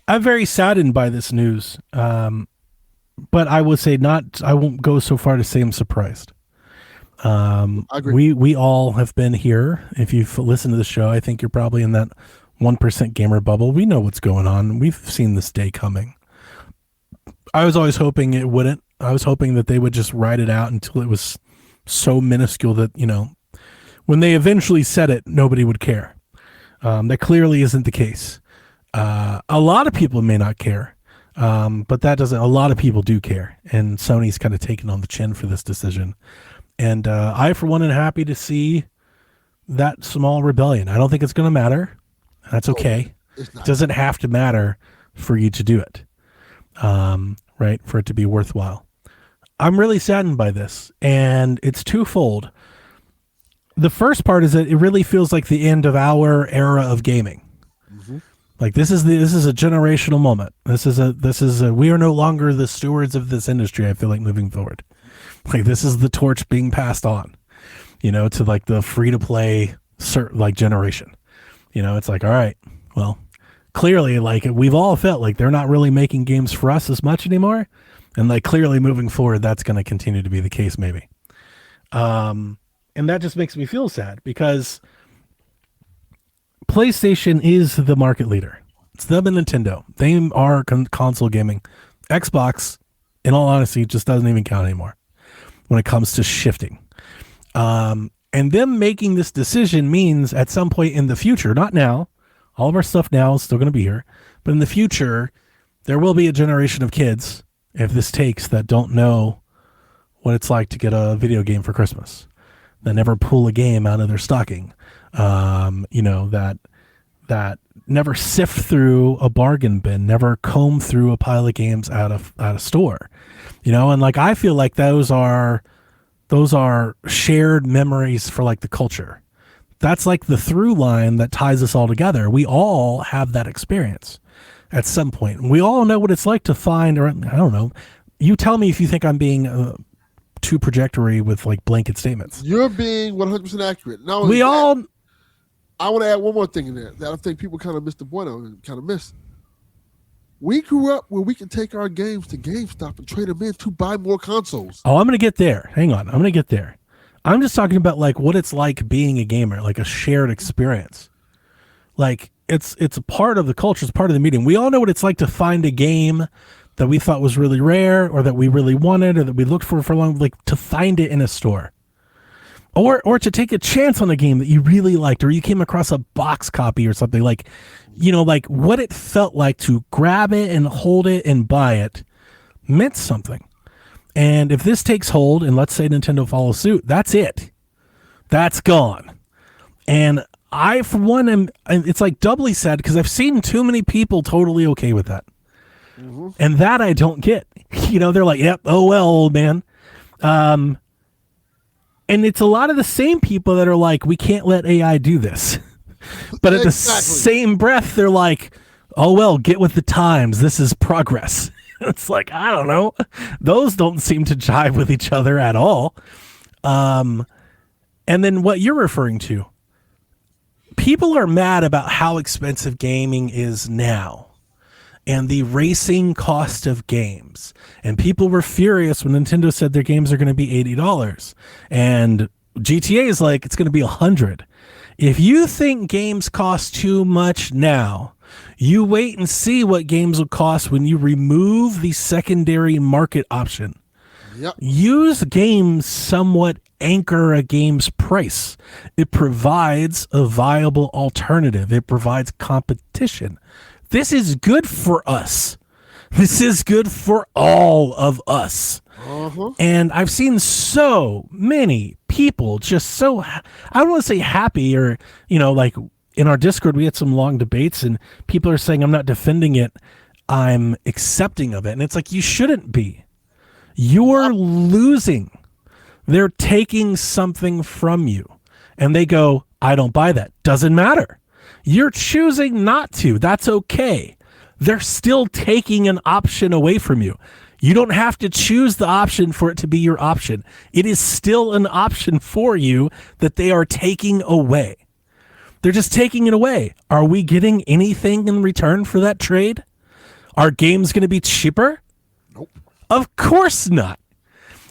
I'm very saddened by this news, but I would say I won't go so far to say I'm surprised. I agree. We all have been here. If you've listened to the show, I think you're probably in that 1% gamer bubble. We know what's going on. We've seen this day coming. I was always hoping it wouldn't. I was hoping that they would just ride it out until it was so minuscule that, when they eventually said it, nobody would care. That clearly isn't the case. A lot of people may not care, but a lot of people do care. And Sony's kind of taken on the chin for this decision. And I, for one, am happy to see that small rebellion. I don't think it's going to matter. That's okay. It doesn't have to matter for you to do it, right? For it to be worthwhile. I'm really saddened by this, and it's twofold. The first part is that it really feels like the end of our era of gaming. Mm-hmm. Like this is a generational moment. We are no longer the stewards of this industry. I feel like moving forward. Like this is the torch being passed on, to like the free to play like generation. It's like, all right, well, clearly like we've all felt like they're not really making games for us as much anymore. And like clearly moving forward, that's going to continue to be the case maybe. And that just makes me feel sad because PlayStation is the market leader. It's them and Nintendo. They are console gaming. Xbox, in all honesty, just doesn't even count anymore when it comes to shifting. And them making this decision means at some point in the future, not now, all of our stuff now is still going to be here, but in the future, there will be a generation of kids, if this takes, that don't know what it's like to get a video game for Christmas, that never pull a game out of their stocking, that never sift through a bargain bin, never comb through a pile of games at a store, and like I feel like those are shared memories for like the culture. That's like the through line that ties us all together. We all have that experience at some point. We all know what it's like to find, or I don't know. You tell me if you think I'm being too projectory with like blanket statements. You're being 100% accurate. Now, I want to add one more thing in there that I think people kind of missed the point on and kind of missed. We grew up where we can take our games to GameStop and trade them in to buy more consoles. Oh, I'm going to get there. Hang on. I'm going to get there. I'm just talking about like what it's like being a gamer, like a shared experience. Like it's a part of the culture, it's part of the medium. We all know what it's like to find a game that we thought was really rare or that we really wanted or that we looked for long, like to find it in a store. Or to take a chance on a game that you really liked, or you came across a box copy or something, like, like what it felt like to grab it and hold it and buy it meant something. And if this takes hold, and let's say Nintendo follows suit, that's it. That's gone. And I, for one, and it's like doubly sad because I've seen too many people totally okay with that. Mm-hmm. And that I don't get. They're like, yep, oh well, old man. And it's a lot of the same people that are like, we can't let AI do this. But at the same breath, they're like, oh, well, get with the times. This is progress. It's like, I don't know. Those don't seem to jive with each other at all. And then what you're referring to, people are mad about how expensive gaming is now and the racing cost of games. And people were furious when Nintendo said their games are going to be $80. And GTA is like, it's going to be $100. If you think games cost too much now, you wait and see what games will cost when you remove the secondary market option. Yep. Use games somewhat anchor a game's price. It provides a viable alternative. It provides competition. This is good for us. This is good for all of us. And I've seen so many people just so, I don't want to say happy or, like in our Discord, we had some long debates and people are saying, I'm not defending it. I'm accepting of it. And it's like, you shouldn't be. You're losing. They're taking something from you. And they go, I don't buy that. Doesn't matter. You're choosing not to. That's okay. They're still taking an option away from you. You don't have to choose the option for it to be your option. It is still an option for you that they are taking away. They're just taking it away. Are we getting anything in return for that trade? Are games going to be cheaper? Nope. Of course not.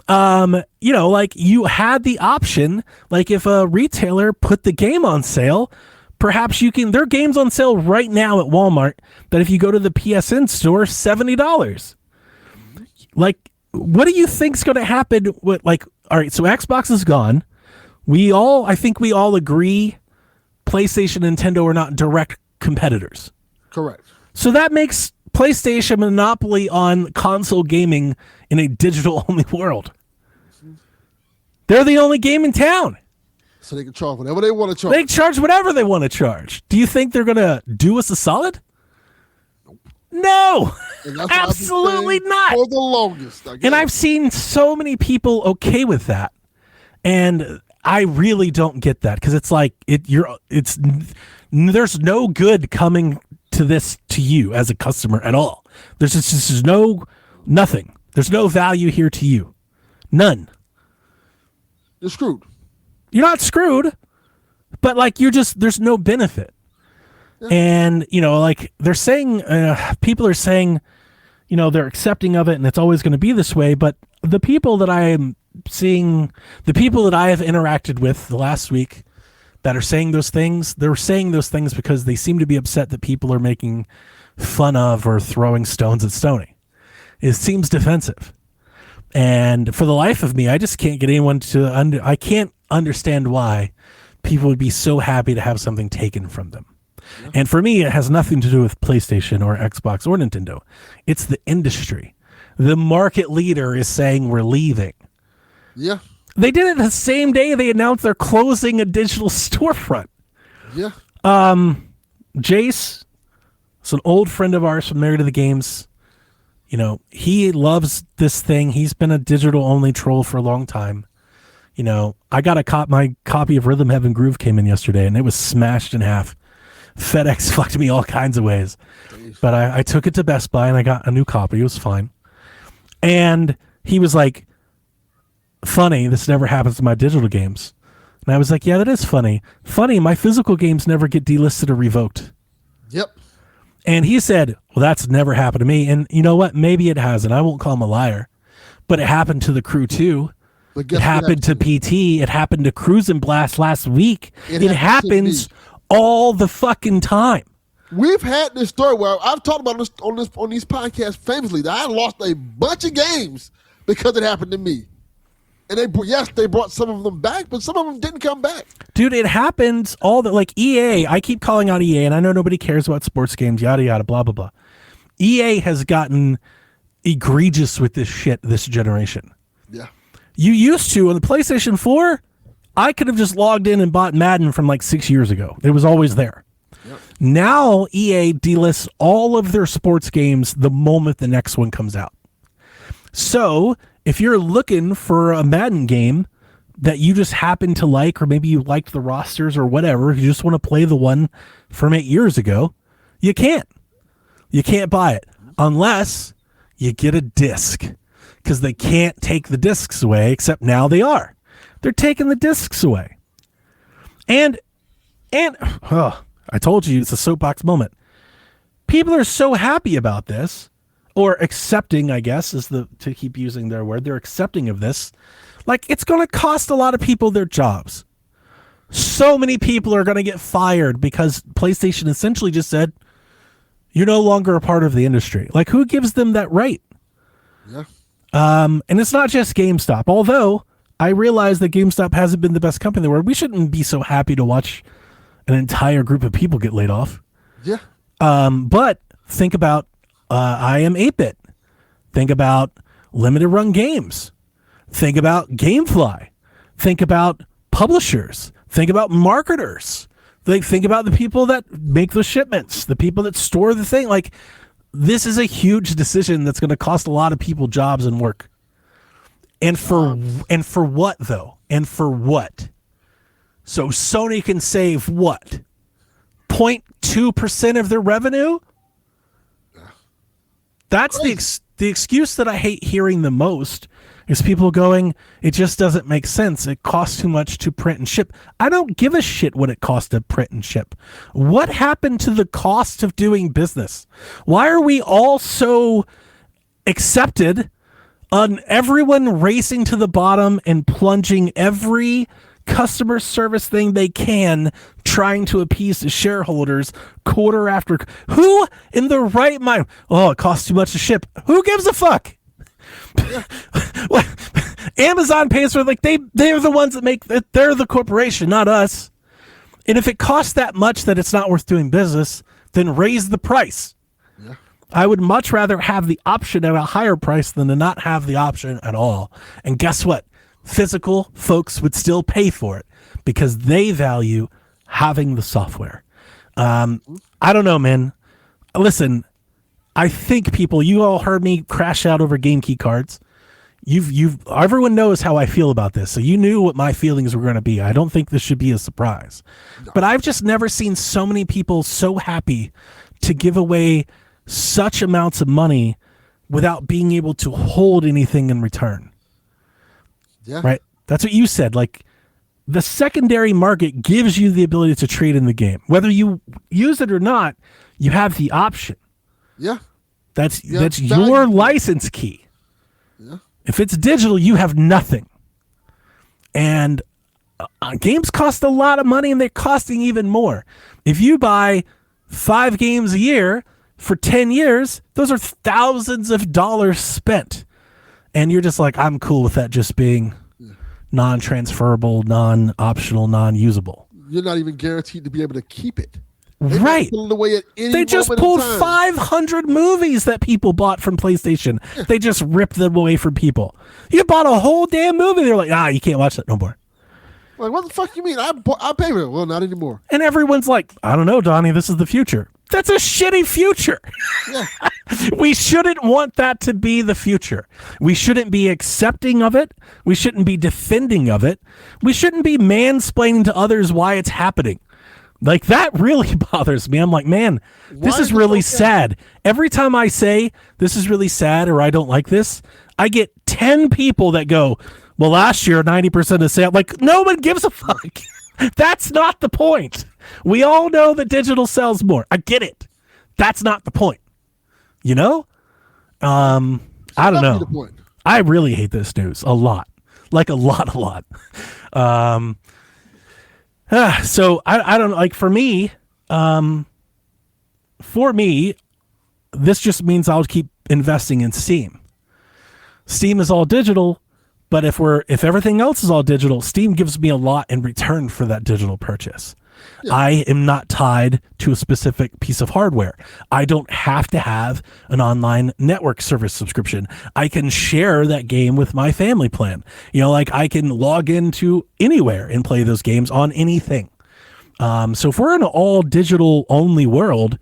Like you had the option, like if a retailer put the game on sale, perhaps there are games on sale right now at Walmart that if you go to the PSN store, $70. Like, what do you think's going to happen with, all right, so Xbox is gone. I think we all agree PlayStation and Nintendo are not direct competitors. Correct. So that makes PlayStation a monopoly on console gaming in a digital-only world. They're the only game in town. So they can charge whatever they want to charge. They charge whatever they want to charge. Do you think they're going to do us a solid? No, absolutely not. For the longest. And I've seen so many people okay with that. And I really don't get that because it's like there's no good coming to you as a customer at all. There's just nothing. There's no value here to you. None. You're screwed. You're not screwed, but there's no benefit. Yeah. And, they're saying, people are saying, they're accepting of it and it's always going to be this way. But the people that I am seeing, the people that I have interacted with the last week that are saying those things, they're saying those things because they seem to be upset that people are making fun of or throwing stones at Stoney. It seems defensive. And for the life of me, I just can't get anyone I can't understand why people would be so happy to have something taken from them. Yeah. And for me, it has nothing to do with PlayStation or Xbox or Nintendo. It's the industry. The market leader is saying we're leaving. Yeah. They did it the same day they announced they're closing a digital storefront. Yeah. Jace, it's an old friend of ours from Married to the Games. He loves this thing. He's been a digital-only troll for a long time. I got my copy of Rhythm Heaven Groove came in yesterday, and it was smashed in half. FedEx fucked me all kinds of ways. But I took it to Best Buy, and I got a new copy. It was fine. And he was like, funny, this never happens to my digital games. And I was like, yeah, that is funny. Funny, my physical games never get delisted or revoked. Yep. And he said, well, that's never happened to me. And you know what? Maybe it hasn't. I won't call him a liar. But it happened to the crew, too. It happened to PT. It happened to Cruise and Blast last week. It happens all the fucking time. We've had this story where I've talked about this on these podcasts famously that I lost a bunch of games because it happened to me. And they brought some of them back, but some of them didn't come back. Dude, it happens EA. I keep calling out EA, and I know nobody cares about sports games, yada, yada, blah, blah, blah. EA has gotten egregious with this shit this generation. Yeah. You used to, on the PlayStation 4, I could have just logged in and bought Madden from 6 years ago. It was always there. Yep. Now EA delists all of their sports games the moment the next one comes out. So if you're looking for a Madden game that you just happen to like, or maybe you liked the rosters or whatever, you just want to play the one from 8 years ago, you can't. You can't buy it unless you get a disc, because they can't take the discs away, except now they are. They're taking the discs away. And I told you it's a soapbox moment. People are so happy about this, or accepting, I guess, to keep using their word. They're accepting of this. It's going to cost a lot of people their jobs. So many people are going to get fired because PlayStation essentially just said, you're no longer a part of the industry. Who gives them that right? Yeah. And it's not just GameStop, although I realize that GameStop hasn't been the best company in the world. We shouldn't be so happy to watch an entire group of people get laid off. Yeah. But think about I Am 8-Bit. Think about Limited Run Games. Think about GameFly. Think about publishers. Think about marketers. Think about the people that make the shipments, the people that store the thing. Like, this is a huge decision that's going to cost a lot of people jobs and work. And for what, though? And for what? So Sony can save what? 0.2% of their revenue? That's the excuse that I hate hearing the most, is people going, it just doesn't make sense. It costs too much to print and ship. I don't give a shit what it costs to print and ship. What happened to the cost of doing business? Why are we all so accepted on everyone racing to the bottom and plunging every customer service thing they can, trying to appease the shareholders quarter after? Who in the right mind? Oh, it costs too much to ship. Who gives a fuck? Amazon pays for, like, they're the ones that make it. They're the corporation, not us. And if it costs that much that it's not worth doing business, then raise the price. Yeah. I would much rather have the option at a higher price than to not have the option at all. And guess what? Physical folks would still pay for it because they value having the software. I don't know, man. Listen, I think you all heard me crash out over game key cards. Everyone knows how I feel about this, so you knew what my feelings were going to be. I don't think this should be a surprise. No. But I've just never seen so many people so happy to give away such amounts of money without being able to hold anything in return. Yeah. Right? That's what you said. Like, the secondary market gives you the ability to trade in the game. Whether you use it or not, you have the option. Yeah. That's your license key. Yeah. If it's digital, you have nothing. And games cost a lot of money, and they're costing even more. If you buy 5 games a year for 10 years, those are thousands of dollars spent. And you're just like, I'm cool with that just being non-transferable, non-optional, non-usable. You're not even guaranteed to be able to keep it. Right. They just pulled 500 movies that people bought from PlayStation. They just ripped them away from people. You bought a whole damn movie. They're like, you can't watch that no more. Like, what the fuck you mean? I pay for it. Well, not anymore. And everyone's like, I don't know, Donnie, this is the future. That's a shitty future. Yeah. We shouldn't want that to be the future. We shouldn't be accepting of it. We shouldn't be defending of it. We shouldn't be mansplaining to others why it's happening. Like, that really bothers me. I'm like, man, this is really sad. Every time I say this is really sad or I don't like this, I get 10 people that go, well, last year, 90% of sales. Like, no one gives a fuck. That's not the point. We all know that digital sells more. I get it. That's not the point. You know? I don't know. I really hate this news a lot. Like, a lot. So I don't, like, for me, this just means I'll keep investing in Steam. Steam is all digital, but if everything else is all digital, Steam gives me a lot in return for that digital purchase. Yeah. I am not tied to a specific piece of hardware. I don't have to have an online network service subscription. I can share that game with my family plan. You know, like, I can log into anywhere and play those games on anything. So if we're in an all digital only world,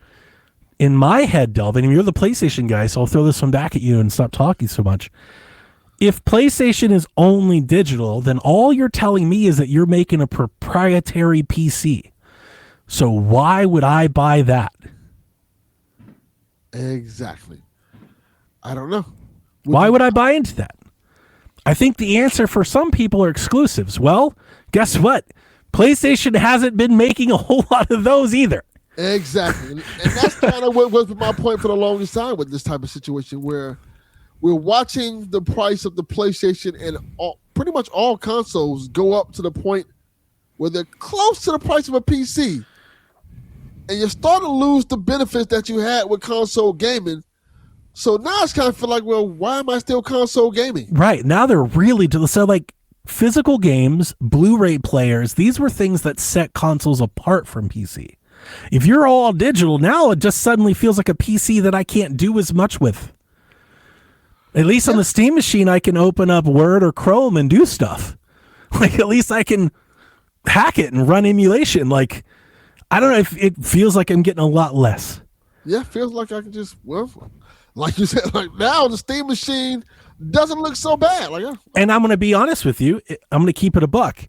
in my head, Delvin, and you're the PlayStation guy, so I'll throw this one back at you and stop talking so much. If PlayStation is only digital, then all you're telling me is that you're making a proprietary PC. So why would I buy that? Exactly. I don't know. Why would I buy into that? I think the answer for some people are exclusives. Well, guess what? PlayStation hasn't been making a whole lot of those either. Exactly. And that's kind of what was my point for the longest time with this type of situation, where we're watching the price of the PlayStation and pretty much all consoles go up to the point where they're close to the price of a PC. And you're starting to lose the benefits that you had with console gaming. So now it's kind of feel like, well, why am I still console gaming? Right. Now they're really, so like, physical games, Blu-ray players, these were things that set consoles apart from PC. If you're all digital, now it just suddenly feels like a PC that I can't do as much with. At least on the Steam machine, I can open up Word or Chrome and do stuff. Like, at least I can hack it and run emulation. Like, I don't know if it feels like I'm getting a lot less. Yeah, feels like I can just, well, like you said, like now the Steam machine doesn't look so bad. Like, and I'm going to be honest with you. I'm going to keep it a buck.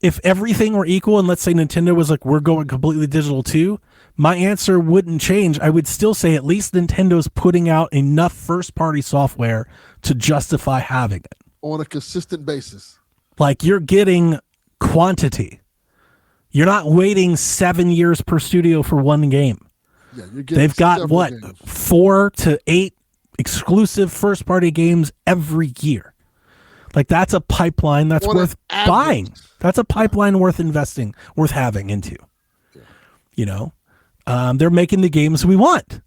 If everything were equal and let's say Nintendo was like, we're going completely digital too, my answer wouldn't change. I would still say at least Nintendo's putting out enough first-party software to justify having it. On a consistent basis. Like, you're getting quantity. You're not waiting 7 years per studio for one game. Yeah, you're getting They've got, what, games. 4 to 8 exclusive first-party games every year. Like, that's a pipeline that's worth buying. That's a pipeline worth investing, worth having into. Yeah. You know? They're making the games we want.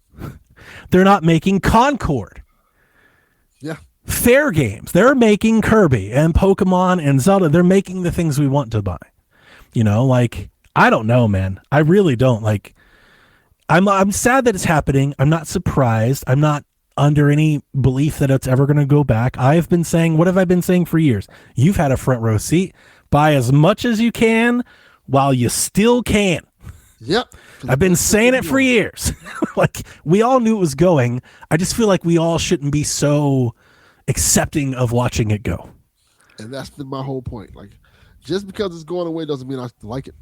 They're not making Concord. Yeah. Fair games. They're making Kirby and Pokemon and Zelda. They're making the things we want to buy. You know, like, I don't know, man. I really don't. Like, I'm sad that it's happening. I'm not surprised. I'm not under any belief that it's ever going to go back. I've been saying, what have I been saying for years? You've had a front row seat. Buy as much as you can while you still can. Yep. I've been saying it for years. Like, we all knew it was going. I just feel like we all shouldn't be so accepting of watching it go. And that's been my whole point. Like, just because it's going away doesn't mean I like it.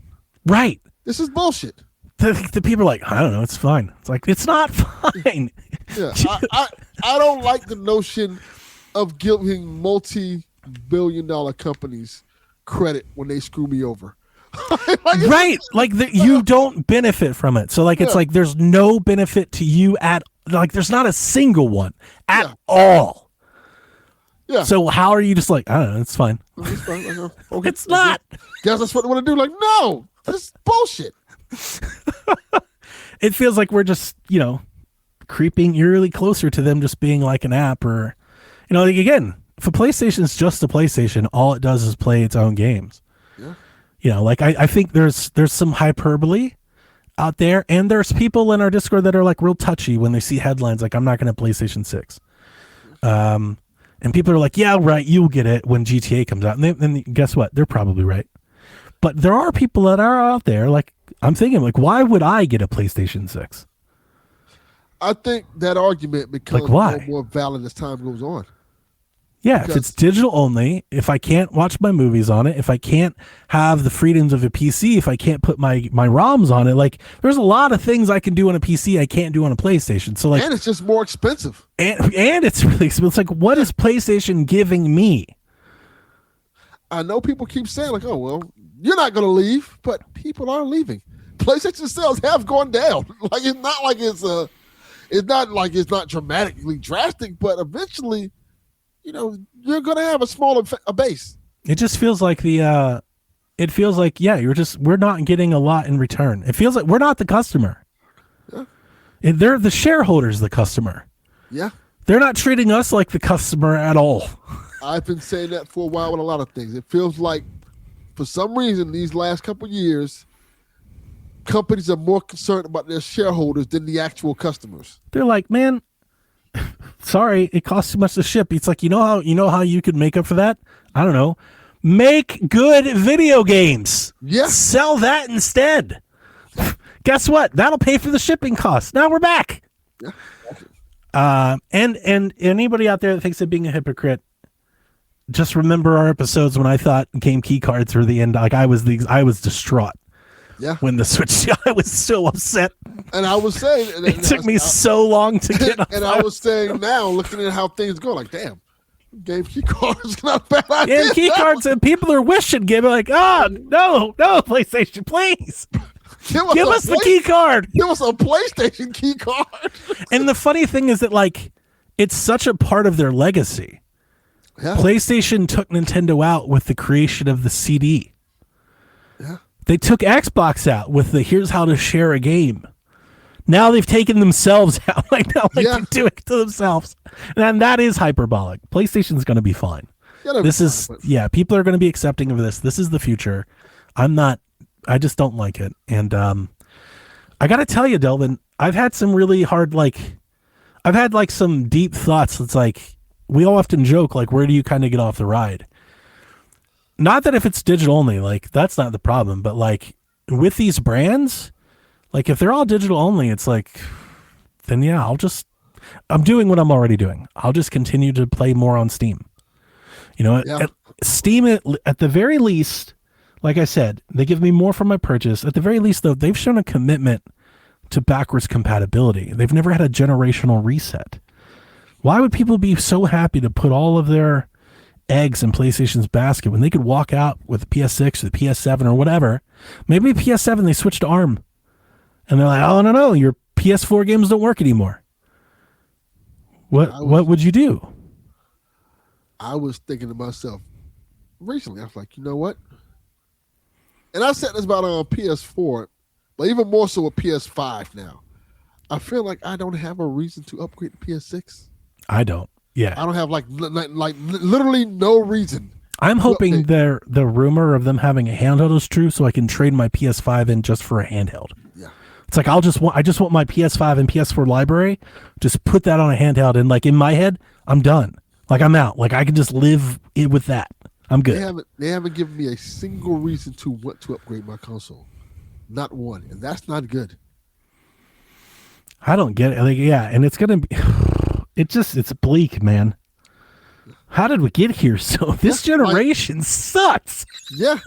Right. This is bullshit. The people are like, I don't know, it's fine. It's like, it's not fine. Yeah. I don't like the notion of giving multi-billion-dollar companies credit when they screw me over. Right. Like, you don't benefit from it. So, like, it's like there's no benefit to you there's not a single one at all. Yeah. So how are you just like, I don't know, it's fine. It's fine. Okay. It's not. Guess that's what they want to do. Like, no, this is bullshit. It feels like we're just, you know, creeping eerily closer to them just being like an app or, you know, like, again, if a PlayStation's just a PlayStation, all it does is play its own games. Yeah. You know, like, I think there's some hyperbole out there, and there's people in our Discord that are like real touchy when they see headlines like, I'm not going to PlayStation 6. And people are like, yeah, right, you'll get it when GTA comes out. And then guess what? They're probably right. But there are people that are out there, like, I'm thinking, like, why would I get a PlayStation 6? I think that argument becomes more valid as time goes on. Yeah, if it's digital only, if I can't watch my movies on it, if I can't have the freedoms of a PC, if I can't put my ROMs on it, like, there's a lot of things I can do on a PC I can't do on a PlayStation. So, like, and it's just more expensive. And it's really expensive. It's like, what is PlayStation giving me? I know people keep saying, like, oh, well, you're not going to leave, but people are leaving. PlayStation sales have gone down. Like, it's not like it's not dramatically drastic, but eventually, you know, you're going to have a smaller base. It just feels like we're not getting a lot in return. It feels like we're not the customer. Yeah. And they're the shareholders, the customer. Yeah. They're not treating us like the customer at all. I've been saying that for a while with a lot of things. It feels like, for some reason, these last couple of years, companies are more concerned about their shareholders than the actual customers. They're like, man, sorry, it costs too much to ship. It's like, you know how you could make up for that? I don't know. Make good video games. Yeah. Sell that instead. Guess what? That'll pay for the shipping costs. Now we're back. Yeah. And anybody out there that thinks of being a hypocrite, just remember our episodes when I thought game key cards were the end. Like, I was distraught. Yeah. When the Switch, I was so upset. And I was saying, it took me so long to get up. And I was saying now, looking at how things go, like, damn, game key cards not a bad idea. Game key cards, and people are wishing, give it like, no, PlayStation, please. Give us the key card. Give us a PlayStation key card. And the funny thing is that, like, it's such a part of their legacy. Yeah. PlayStation took Nintendo out with the creation of the CD. Yeah. They took Xbox out with the here's how to share a game. Now they've taken themselves out. Like, now they can do it to themselves. And that is hyperbolic. PlayStation's going to be fine. Yeah, that'll be This is, fine, but people are going to be accepting of this. This is the future. I'm not, I just don't like it. And I got to tell you, Delvin, I've had some really hard, I've had like some deep thoughts. It's like, we all often joke, like, where do you kind of get off the ride? Not that if it's digital only, like, that's not the problem, but like with these brands, like if they're all digital only, it's like, then yeah, I'm doing what I'm already doing. I'll just continue to play more on Steam. You know, yeah. Steam, at the very least, like I said, they give me more for my purchase. At the very least, though, they've shown a commitment to backwards compatibility. They've never had a generational reset. Why would people be so happy to put all of their eggs in PlayStation's basket when they could walk out with the PS6 or the PS7 or whatever? Maybe PS7, they switched to ARM. And they're like, oh, no, your PS4 games don't work anymore. What would you do? I was thinking to myself recently, I was like, you know what? And I said this about on PS4, but even more so with PS5 now. I feel like I don't have a reason to upgrade to PS6. I don't. Yeah. I don't have like literally no reason. I'm hoping the rumor of them having a handheld is true, so I can trade my PS5 in just for a handheld. Yeah. It's like I just want my PS5 and PS4 library, just put that on a handheld, and like in my head, I'm done. Like I'm out. Like I can just live with that. I'm good. They haven't given me a single reason to want to upgrade my console. Not one. And that's not good. I don't get it. Like, yeah, and it's gonna be it's bleak, man. How did we get here? So this generation sucks. Yeah.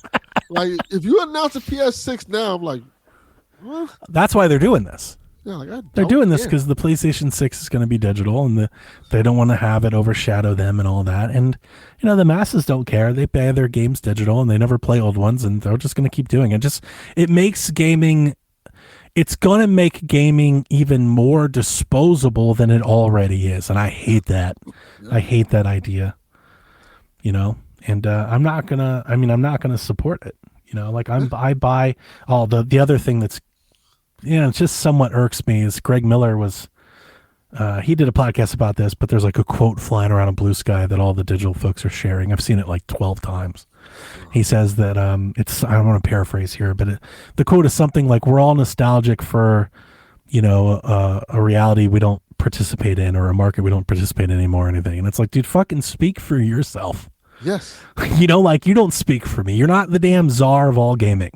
Like if you announce a PS6 now, I'm like, well, that's why they're doing this. Yeah, like they're doing this because the PlayStation 6 is going to be digital, and they don't want to have it overshadow them and all that. And you know, the masses don't care. They buy their games digital, and they never play old ones, and they're just going to keep doing it. It makes gaming. It's going to make gaming even more disposable than it already is, and I hate that. Yeah. I hate that idea. You know, and I'm not gonna support it. You know, like I buy all the other thing that's, you know, it just somewhat irks me is Greg Miller was, he did a podcast about this, but there's like a quote flying around a Blue Sky that all the digital folks are sharing. I've seen it like 12 times. He says that it's, I don't want to paraphrase here, but the quote is something like, we're all nostalgic for, you know, a reality we don't participate in or a market we don't participate in anymore or anything. And it's like, dude, fucking speak for yourself. Yes. You know, like you don't speak for me. You're not the damn czar of all gaming.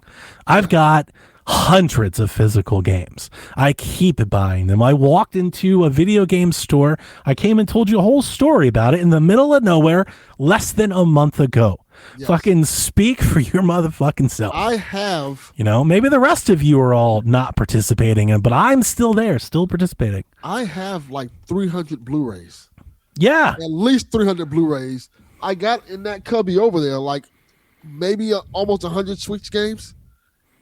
I've got hundreds of physical games. I keep buying them. I walked into a video game store. I came and told you a whole story about it in the middle of nowhere less than a month ago. Yes. Fucking speak for your motherfucking self. I have. You know, maybe the rest of you are all not participating in, but I'm still there, still participating. I have like 300 Blu-rays. Yeah. At least 300 Blu-rays. I got in that cubby over there like maybe almost 100 Switch games.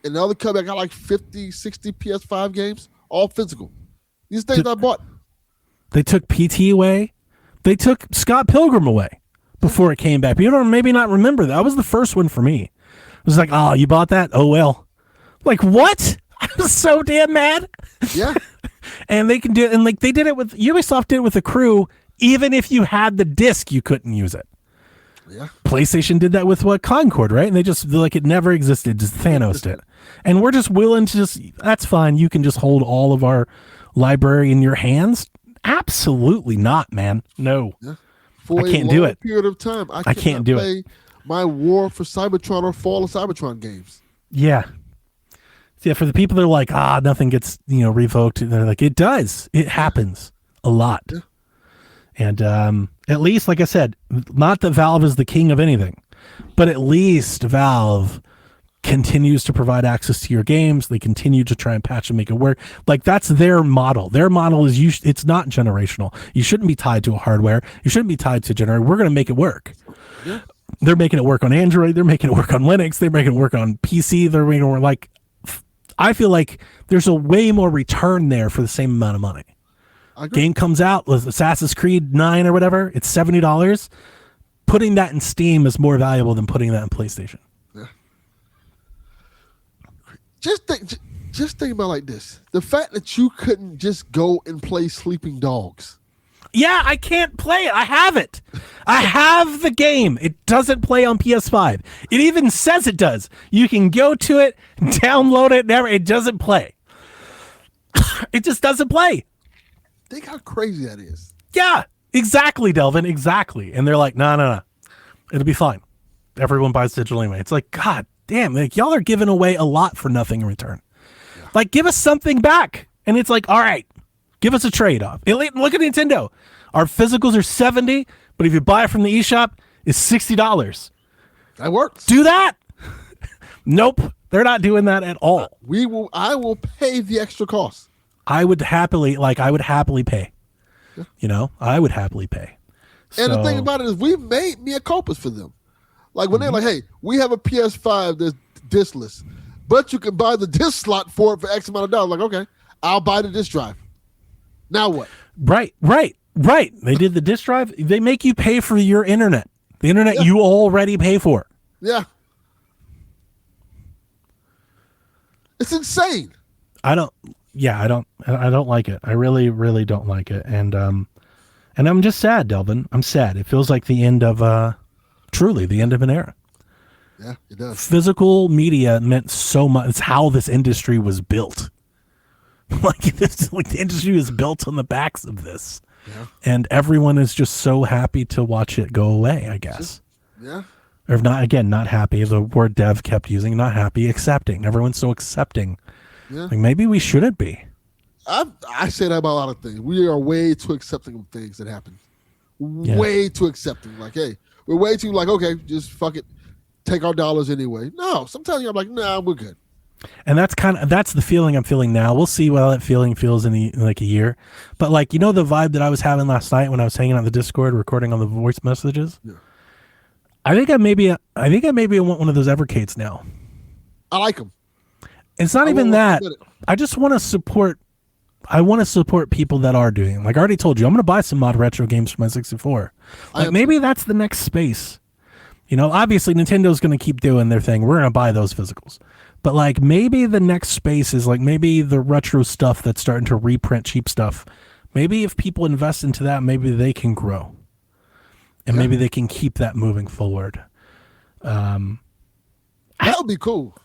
In the other cubby, I got like 50, 60 PS5 games, all physical. These things I bought. They took PT away. They took Scott Pilgrim away before it came back. You don't maybe not remember that. That was the first one for me. It was like, oh, you bought that? Oh, well. Like, what? I was so damn mad. Yeah. And they can do it. And like they did it with, Ubisoft did it with The Crew. Even if you had the disc, you couldn't use it. Yeah. PlayStation did that with Concord, right? And they just like it never existed, just Thanos'd it. And we're just willing to that's fine. You can just hold all of our library in your hands. Absolutely not, man. No. Yeah. I can't do it. Period of time. I can't do play my War for Cybertron or Fall of Cybertron games. Yeah. Yeah, for the people that are like, nothing gets, revoked. They're like, it does. It happens a lot. Yeah. And at least, like I said, not that Valve is the king of anything, but at least Valve continues to provide access to your games. They continue to try and patch and make it work. Like that's their model. Their model is it's not generational. You shouldn't be tied to a hardware. You shouldn't be tied to generator. We're going to make it work. Yeah. They're making it work on Android. They're making it work on Linux. They're making it work on PC. They're making it work like, I feel like there's a way more return there for the same amount of money. Game comes out, Assassin's Creed 9 or whatever, it's $70. Putting that in Steam is more valuable than putting that in PlayStation. Yeah. Just think about it like this. The fact that you couldn't just go and play Sleeping Dogs. Yeah, I can't play it. I have it. I have the game. It doesn't play on PS5. It even says it does. You can go to it, download it, it doesn't play. It just doesn't play. Think how crazy that is. Yeah, exactly, Delvin, exactly. And they're like, no. It'll be fine. Everyone buys digital anyway. It's like, God damn, like y'all are giving away a lot for nothing in return. Yeah. Like, give us something back. And it's like, all right, give us a trade-off. Look at Nintendo. Our physicals are $70, but if you buy it from the eShop, it's $60. That works. Do that. Nope. They're not doing that at all. I will pay the extra cost. I would happily pay. Yeah. You know, I would happily pay. And the thing about it is we made Mea Culpas for them. Like when they're like, hey, we have a PS5 that's diskless, but you can buy the disc slot for it for X amount of dollars. Like, okay, I'll buy the disc drive. Now what? Right. They did the disc drive. They make you pay for your internet. The internet you already pay for. Yeah. It's insane. I don't like it. I really, really don't like it. And I'm just sad, Delvin. I'm sad. It feels like the end of truly the end of an era. Yeah, it does. Physical media meant so much. It's how this industry was built. Like the industry was built on the backs of this. Yeah. And everyone is just so happy to watch it go away, I guess. Yeah. Or not happy. The word Dev kept using, not happy, accepting. Everyone's so accepting. Yeah. Like maybe we shouldn't be. I say that about a lot of things. We are way too accepting of things that happen. Way too accepting. Like, hey, we're way too like, okay, just fuck it. Take our dollars anyway. No, sometimes I'm like, nah, we're good. And that's the feeling I'm feeling now. We'll see how that feeling feels in like a year. But like, you know, the vibe that I was having last night when I was hanging out in the Discord recording on the voice messages. Yeah. I think I maybe want one of those Evercates now. I like them. It's not even that. I just want to support. I want to support people that are doing it. Like I already told you, I'm going to buy some mod retro games for my 64. Like maybe that's the next space. You know, obviously Nintendo's going to keep doing their thing. We're going to buy those physicals. But like maybe the next space is like maybe the retro stuff that's starting to reprint cheap stuff. Maybe if people invest into that, maybe they can grow. And maybe they can keep that moving forward. That would be cool.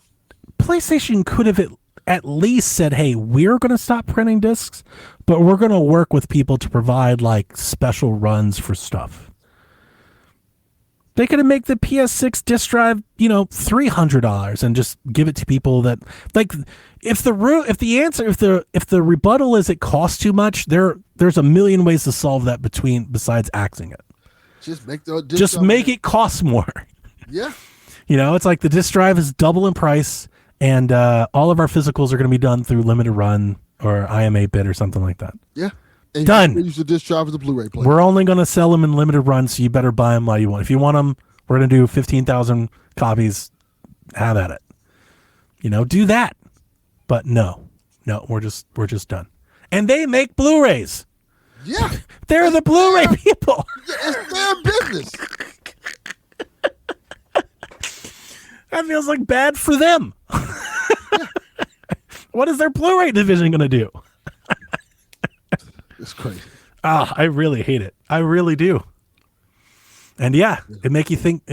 PlayStation could have at least said, hey, we're going to stop printing discs, but we're going to work with people to provide like special runs for stuff. They could have made the PS6 disc drive, you know, $300 and just give it to people that like if the rebuttal is it costs too much, there's a million ways to solve that besides axing it. Just make it cost more. Yeah. You know, it's like the disc drive is double in price, and all of our physicals are going to be done through limited run or IM8-bit or something like that. Yeah. And done. You use the disc drive as a Blu-ray player. We're only going to sell them in limited run, so you better buy them while you want. If you want them, we're going to do 15,000 copies. Have at it. You know, do that. But no, we're just done. And they make Blu-rays. Yeah. They're the Blu-ray people. It's their business. That feels like bad for them. What is their Blu-ray division going to do? It's crazy. I really hate it. I really do. And it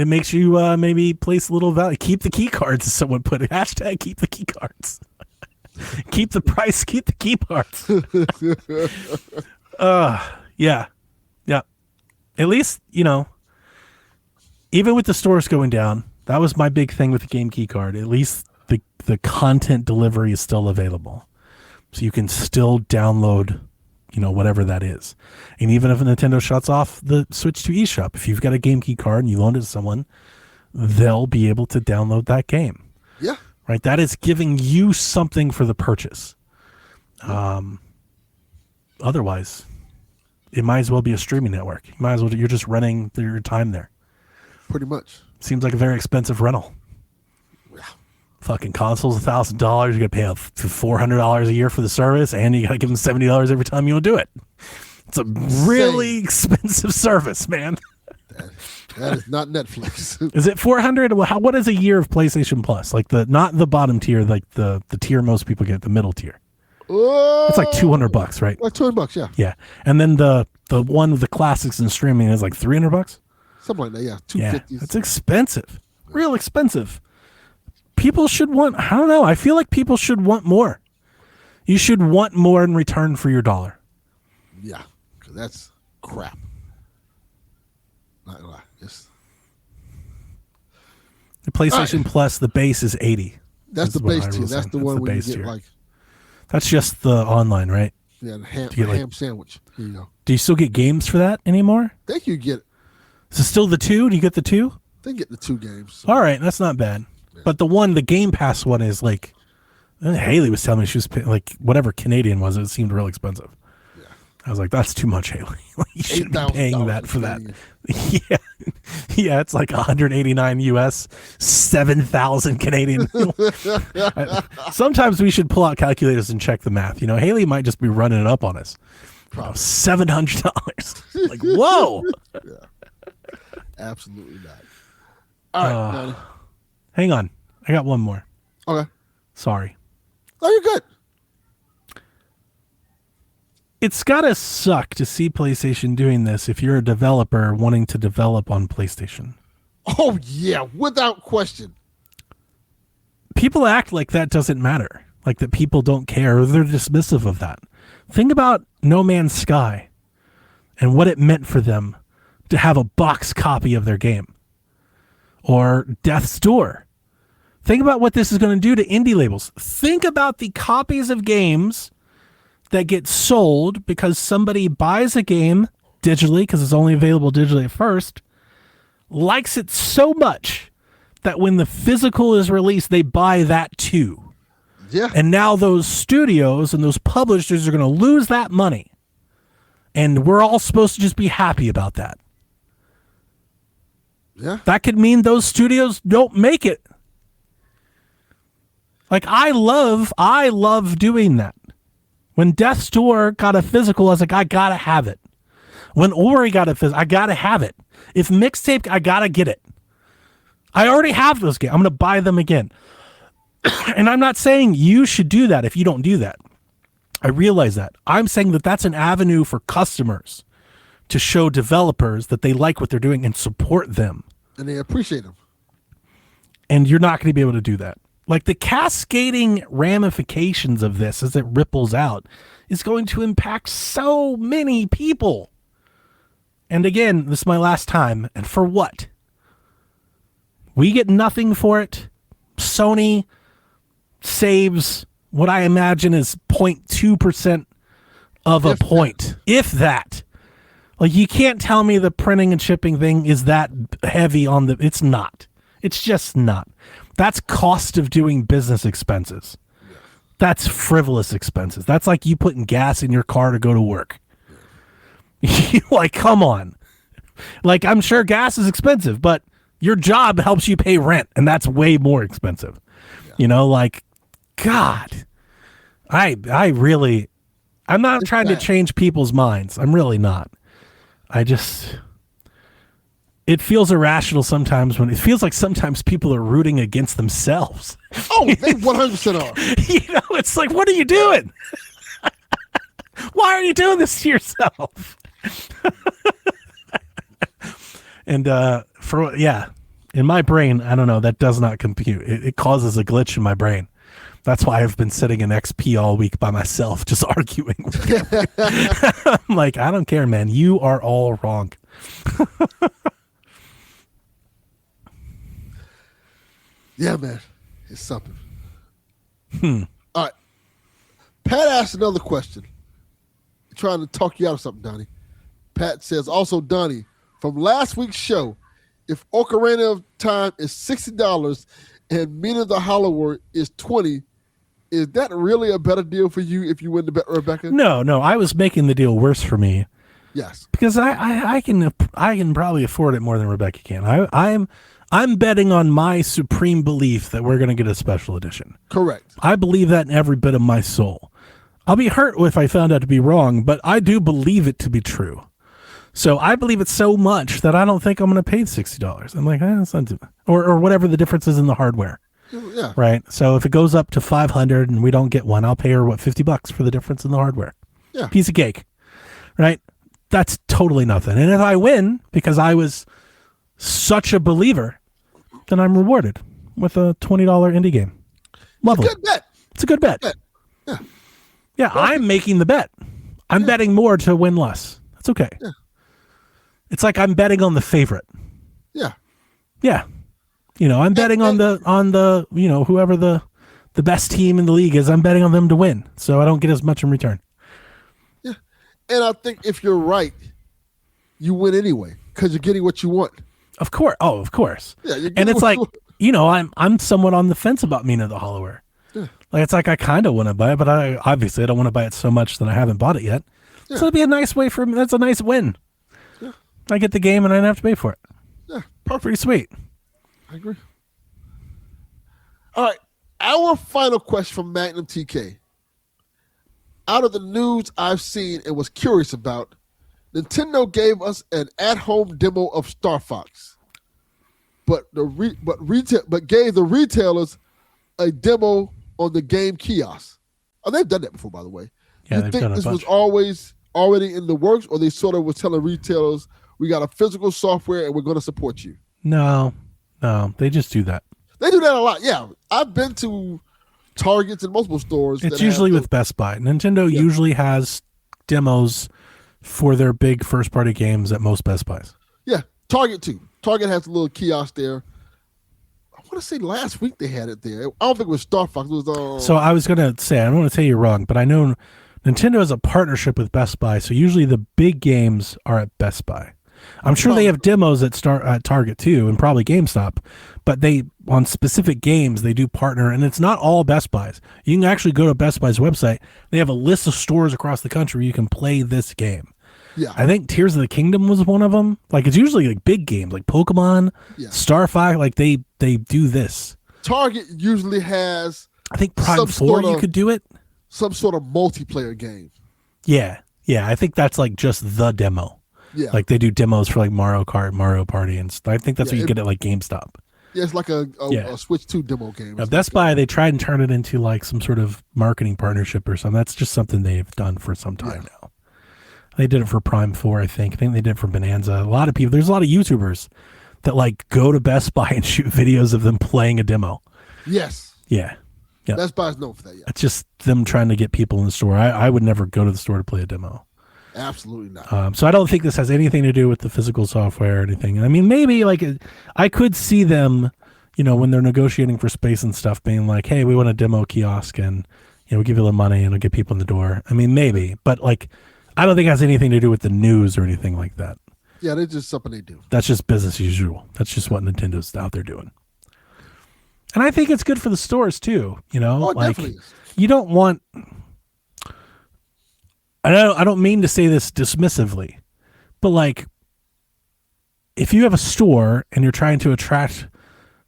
makes you maybe place a little value. Keep the key cards. Someone put a hashtag, keep the key cards. Keep the price, keep the key cards. Yeah. At least, you know, even with the stores going down, that was my big thing with the game key card. At least the content delivery is still available. So you can still download, you know, whatever that is. And even if Nintendo shuts off the Switch to eShop, if you've got a game key card and you loaned it to someone, they'll be able to download that game. Yeah. Right? That is giving you something for the purchase. Otherwise, it might as well be a streaming network. You're just renting your time there. Pretty much. Seems like a very expensive rental. Yeah. Fucking console's $1,000. You got to pay $400 a year for the service, and you got to give them $70 every time you do it. It's a really expensive service, man. That is not Netflix. Is it $400? What is a year of PlayStation Plus? Like not the bottom tier, like the tier most people get, the middle tier. Oh, It's like $200, right? Like $200, yeah. Yeah. And then the one with the classics and streaming is like $300. Something like that, yeah. Yeah. $250. It's expensive. Real expensive. People should want, I don't know. I feel like people should want more. You should want more in return for your dollar. Yeah, because that's crap. Not gonna lie. The PlayStation Plus, the base is $80. That's the base tier. That's the one where you get like. That's just the online, right? Yeah, the get, ham sandwich. Here you go. Do you still get games for that anymore? I think you get it. Is it still the 2? Do you get the 2? They get the 2 games. So. All right, that's not bad. Yeah. But the Game Pass one is like, Haley was telling me she was paying, like whatever Canadian was, it seemed real expensive. Yeah. I was like, that's too much, Haley. You shouldn't be paying that for that. Yeah. Yeah, it's like 189 US, 7,000 Canadian. Sometimes we should pull out calculators and check the math. You know, Haley might just be running it up on us. $700. Like, whoa. Yeah. Absolutely not. All right, Donnie. Hang on. I got one more. Okay. Sorry. Oh, you're good. It's gotta suck to see PlayStation doing this if you're a developer wanting to develop on PlayStation. Oh, yeah, without question. People act like that doesn't matter, like that people don't care, or they're dismissive of that. Think about No Man's Sky and what it meant for them to have a box copy of their game. Or Death's Door. Think about what this is going to do to indie labels. Think about the copies of games that get sold because somebody buys a game digitally, because it's only available digitally at first, likes it so much that when the physical is released, they buy that too. Yeah. And now those studios and those publishers are going to lose that money. And we're all supposed to just be happy about that. Yeah. That could mean those studios don't make it. Like, I love doing that. When Death's Door got a physical, I was like, I gotta have it. When Ori got a physical, I gotta have it. If Mixtape, I gotta get it. I already have those games. I'm gonna buy them again. And I'm not saying you should do that if you don't do that. I realize that. I'm saying that that's an avenue for customers to show developers that they like what they're doing and support them. And they appreciate them. And you're not going to be able to do that. Like, the cascading ramifications of this as it ripples out is going to impact so many people. And again, this is my last time. And for what? We get nothing for it. Sony saves what I imagine is 0.2% of a point, if that. Like, you can't tell me the printing and shipping thing is that heavy on the... It's not. It's just not. That's cost of doing business expenses. Yeah. That's frivolous expenses. That's like you putting gas in your car to go to work. Yeah. Like, come on. Like, I'm sure gas is expensive, but your job helps you pay rent, and that's way more expensive. Yeah. You know, like, God. I'm not trying to change people's minds. I'm really not. It feels irrational sometimes when it feels like sometimes people are rooting against themselves. Oh, they 100% are. You know, it's like, what are you doing? Why are you doing this to yourself? And in my brain, I don't know, that does not compute. It causes a glitch in my brain. That's why I've been sitting in XP all week by myself, just arguing with you. I'm like, I don't care, man. You are all wrong. Yeah, man. It's something. All right. Pat asked another question. Trying to talk you out of something, Donnie. Pat says, also, Donnie, from last week's show, if Ocarina of Time is $60 and Mina the Hollower is $20, is that really a better deal for you if you win the bet, Rebecca? No. I was making the deal worse for me. Yes. Because I can probably afford it more than Rebecca can. I'm betting on my supreme belief that we're going to get a special edition. Correct. I believe that in every bit of my soul. I'll be hurt if I found out to be wrong, but I do believe it to be true. So I believe it so much that I don't think I'm going to pay $60. I'm like, that's not too bad. Or whatever the difference is in the hardware. Yeah. Right. So if it goes up to 500 and we don't get one, I'll pay her $50 for the difference in the hardware. Yeah. Piece of cake. Right. That's totally nothing. And if I win because I was such a believer, then I'm rewarded with a $20 indie game. Lovely. Good bet. It's a good bet. Yeah. Yeah, I'm making the bet. I'm betting more to win less. That's okay. Yeah. It's like I'm betting on the favorite. Yeah. Yeah. I'm betting on the whoever the best team in the league is, I'm betting on them to win. So I don't get as much in return. Yeah. And I think if you're right, you win anyway because you're getting what you want. Of course. Oh, of course. Yeah, and it's like, I'm somewhat on the fence about Mina the Hollower. Yeah. Like, it's like I kind of want to buy it, but I don't want to buy it so much that I haven't bought it yet. Yeah. So it'd be a nice way for me. That's a nice win. Yeah. I get the game and I don't have to pay for it. Yeah. Perfect. Pretty sweet. I agree. All right. Our final question from Magnum TK. Out of the news I've seen and was curious about, Nintendo gave us an at-home demo of Star Fox, but gave the retailers a demo on the game kiosk. Oh, they've done that before, by the way. Yeah, you they've think done a this bunch. was always already in the works, or they sort of was telling retailers, we got a physical software and we're going to support you? No, they just do that. They do that a lot. Yeah, I've been to Targets and multiple stores. It's usually with Best Buy. Nintendo usually has demos for their big first-party games at most Best Buys. Yeah, Target too. Target has a little kiosk there. I want to say last week they had it there. I don't think it was Star Fox. It was So I was going to say, I don't want to tell you wrong, but I know Nintendo has a partnership with Best Buy, so usually the big games are at Best Buy. I'm sure they have demos at Target too, and probably GameStop, but on specific games they do partner, and it's not all Best Buys. You can actually go to Best Buy's website. They have a list of stores across the country where you can play this game. Yeah, I think Tears of the Kingdom was one of them. Like, it's usually like big games like Pokemon, Star Fox. Like they do this. Target usually has, I think Prime 4 you could do it. Some sort of multiplayer game. Yeah. I think that's like just the demo. Yeah, like they do demos for like Mario Kart, Mario Party, and stuff. I think that's what you get at like GameStop. Yeah, it's like a Switch 2 demo game. Now, Best Buy, they tried and turn it into like some sort of marketing partnership or something. That's just something they've done for some time now. They did it for Prime 4, I think. I think they did it for Bonanza. A lot of people, there's a lot of YouTubers that like go to Best Buy and shoot videos of them playing a demo. Yes. Yeah. Best Buy's known for that, yeah. It's just them trying to get people in the store. I would never go to the store to play a demo. Absolutely not. So I don't think this has anything to do with the physical software or anything. I mean, maybe like I could see them, when they're negotiating for space and stuff, being like, hey, we want a demo kiosk and, we'll give you a little money and it'll get people in the door. I mean, maybe, but like, I don't think it has anything to do with the news or anything like that. Yeah, that's just something they do. That's just business as usual. That's just what Nintendo's out there doing. And I think it's good for the stores too, Oh, it like definitely is. You don't want, I don't mean to say this dismissively, but like if you have a store and you're trying to attract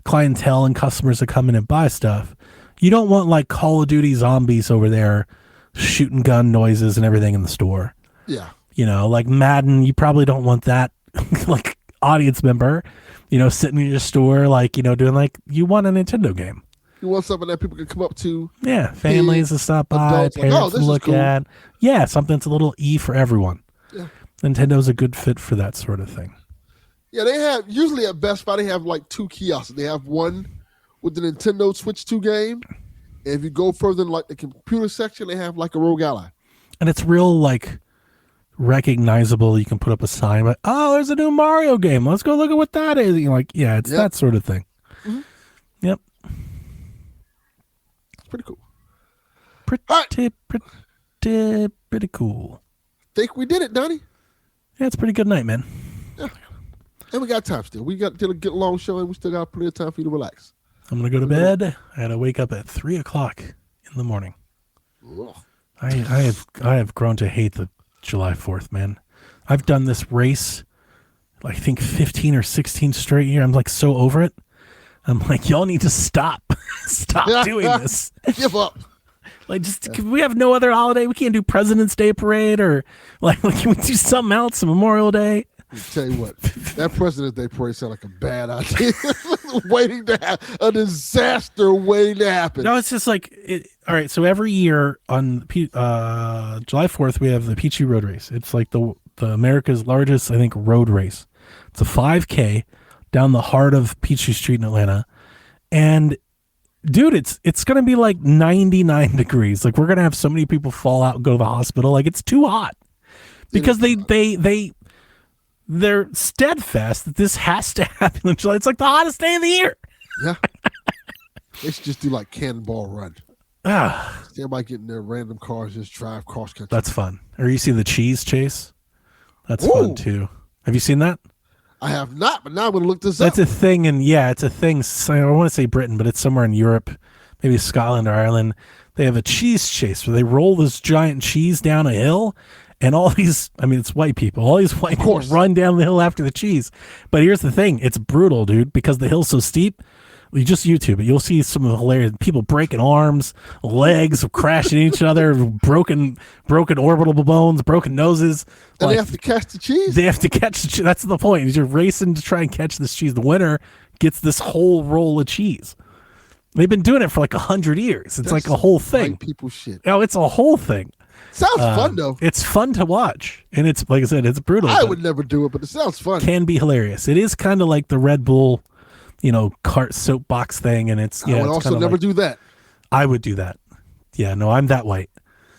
clientele and customers to come in and buy stuff, you don't want like Call of Duty zombies over there shooting gun noises and everything in the store. Yeah. Like Madden, you probably don't want that like audience member, sitting in your store, like, doing like, you want a Nintendo game. You want something that people can come up to. Yeah. Families to stop by, adults, parents to look cool. at. Yeah. Something that's a little for everyone. Yeah. Nintendo's a good fit for that sort of thing. Yeah, they have, usually at Best Buy, they have like two kiosks. They have one with the Nintendo Switch 2 game. And if you go further in like the computer section, they have like a Rogue Ally. And it's real like recognizable. You can put up a sign like, oh, there's a new Mario game. Let's go look at what that is. You're like, yeah, it's that sort of thing. Mm-hmm. Yep. It's pretty cool. Pretty cool. Think we did it, Donnie. Yeah, it's a pretty good night, man. Yeah. And we got time still. We got to get a long show and we still got plenty of time for you to relax. I'm going to go to bed. I had to wake up at 3:00 in the morning. Ugh. I have grown to hate the July 4th, man. I've done this race, like, I think 15 or 16 straight year. I'm like so over it. I'm like, y'all need to stop. Stop doing this. Give up. Like, we have no other holiday. We can't do President's Day parade or like can we do something else? Memorial Day. tell you what, that President's Day parade sounds like a bad idea. Waiting to have a disaster waiting to happen. No, it's just like all right. So every year on July 4th, we have the Peachy Road Race. It's like the America's largest, I think, road race. It's a 5K down the heart of Peachtree Street in Atlanta, and dude, it's gonna be like 99 degrees. Like we're gonna have so many people fall out and go to the hospital. Like it's too hot because they're steadfast that this has to happen in July. It's like the hottest day of the year. Yeah. They should just do like Cannonball Run. Everybody get in their random cars, just drive cross country. That's fun. Or you see the cheese chase? That's fun too. Have you seen that? I have not, but now I'm going to look this up. That's a thing, and yeah, it's a thing. I don't want to say Britain, but it's somewhere in Europe, maybe Scotland or Ireland. They have a cheese chase where they roll this giant cheese down a hill, and all these, I mean, it's white people. All these white people run down the hill after the cheese. But here's the thing. It's brutal, dude, because the hill's so steep. You just YouTube it. You'll see some of the hilarious people breaking arms, legs crashing each other, broken orbital bones, broken noses. And they have to catch the cheese? They have to catch the cheese. That's the point. You're racing to try and catch this cheese. The winner gets this whole roll of cheese. They've been doing it for like 100 years. It's like a whole thing. White people shit. No, it's a whole thing. Sounds fun, though. It's fun to watch. And it's, like I said, it's brutal. I would never do it, but it sounds fun. Can be hilarious. It is kind of like the Red Bull, cart soapbox thing. And it's, I would also never do that. I would do that. Yeah, no, I'm that white.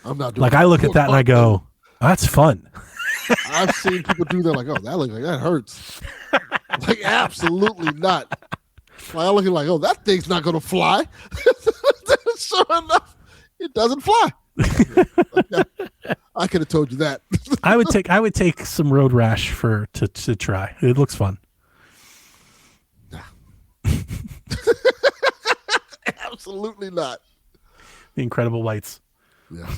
I'm not doing like, I look at that and I go, that's fun. I've seen people do that, like, oh, that looks like that hurts. Like, absolutely not. Like, I look at like, oh, that thing's not going to fly. Sure enough, it doesn't fly. I could have told you that. I would take some road rash to try. It looks fun. Absolutely not. The Incredible Whites. Yeah.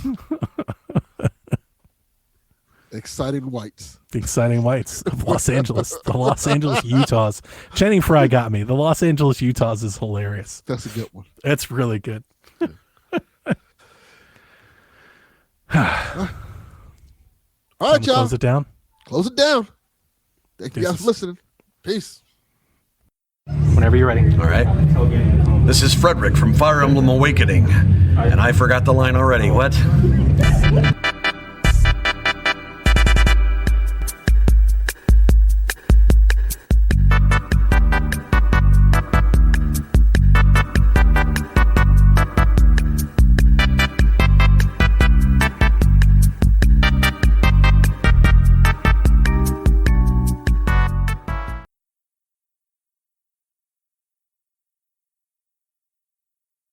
Exciting Whites. The Exciting Whites of Los Angeles. The Los Angeles Utahs. Channing Frye got me. The Los Angeles Utahs is hilarious. That's a good one. It's really good. All right, y'all. Close it down. Close it down. Thank you guys for listening. Peace. Whenever you're ready. All right. This is Frederick from Fire Emblem Awakening. And I forgot the line already. What?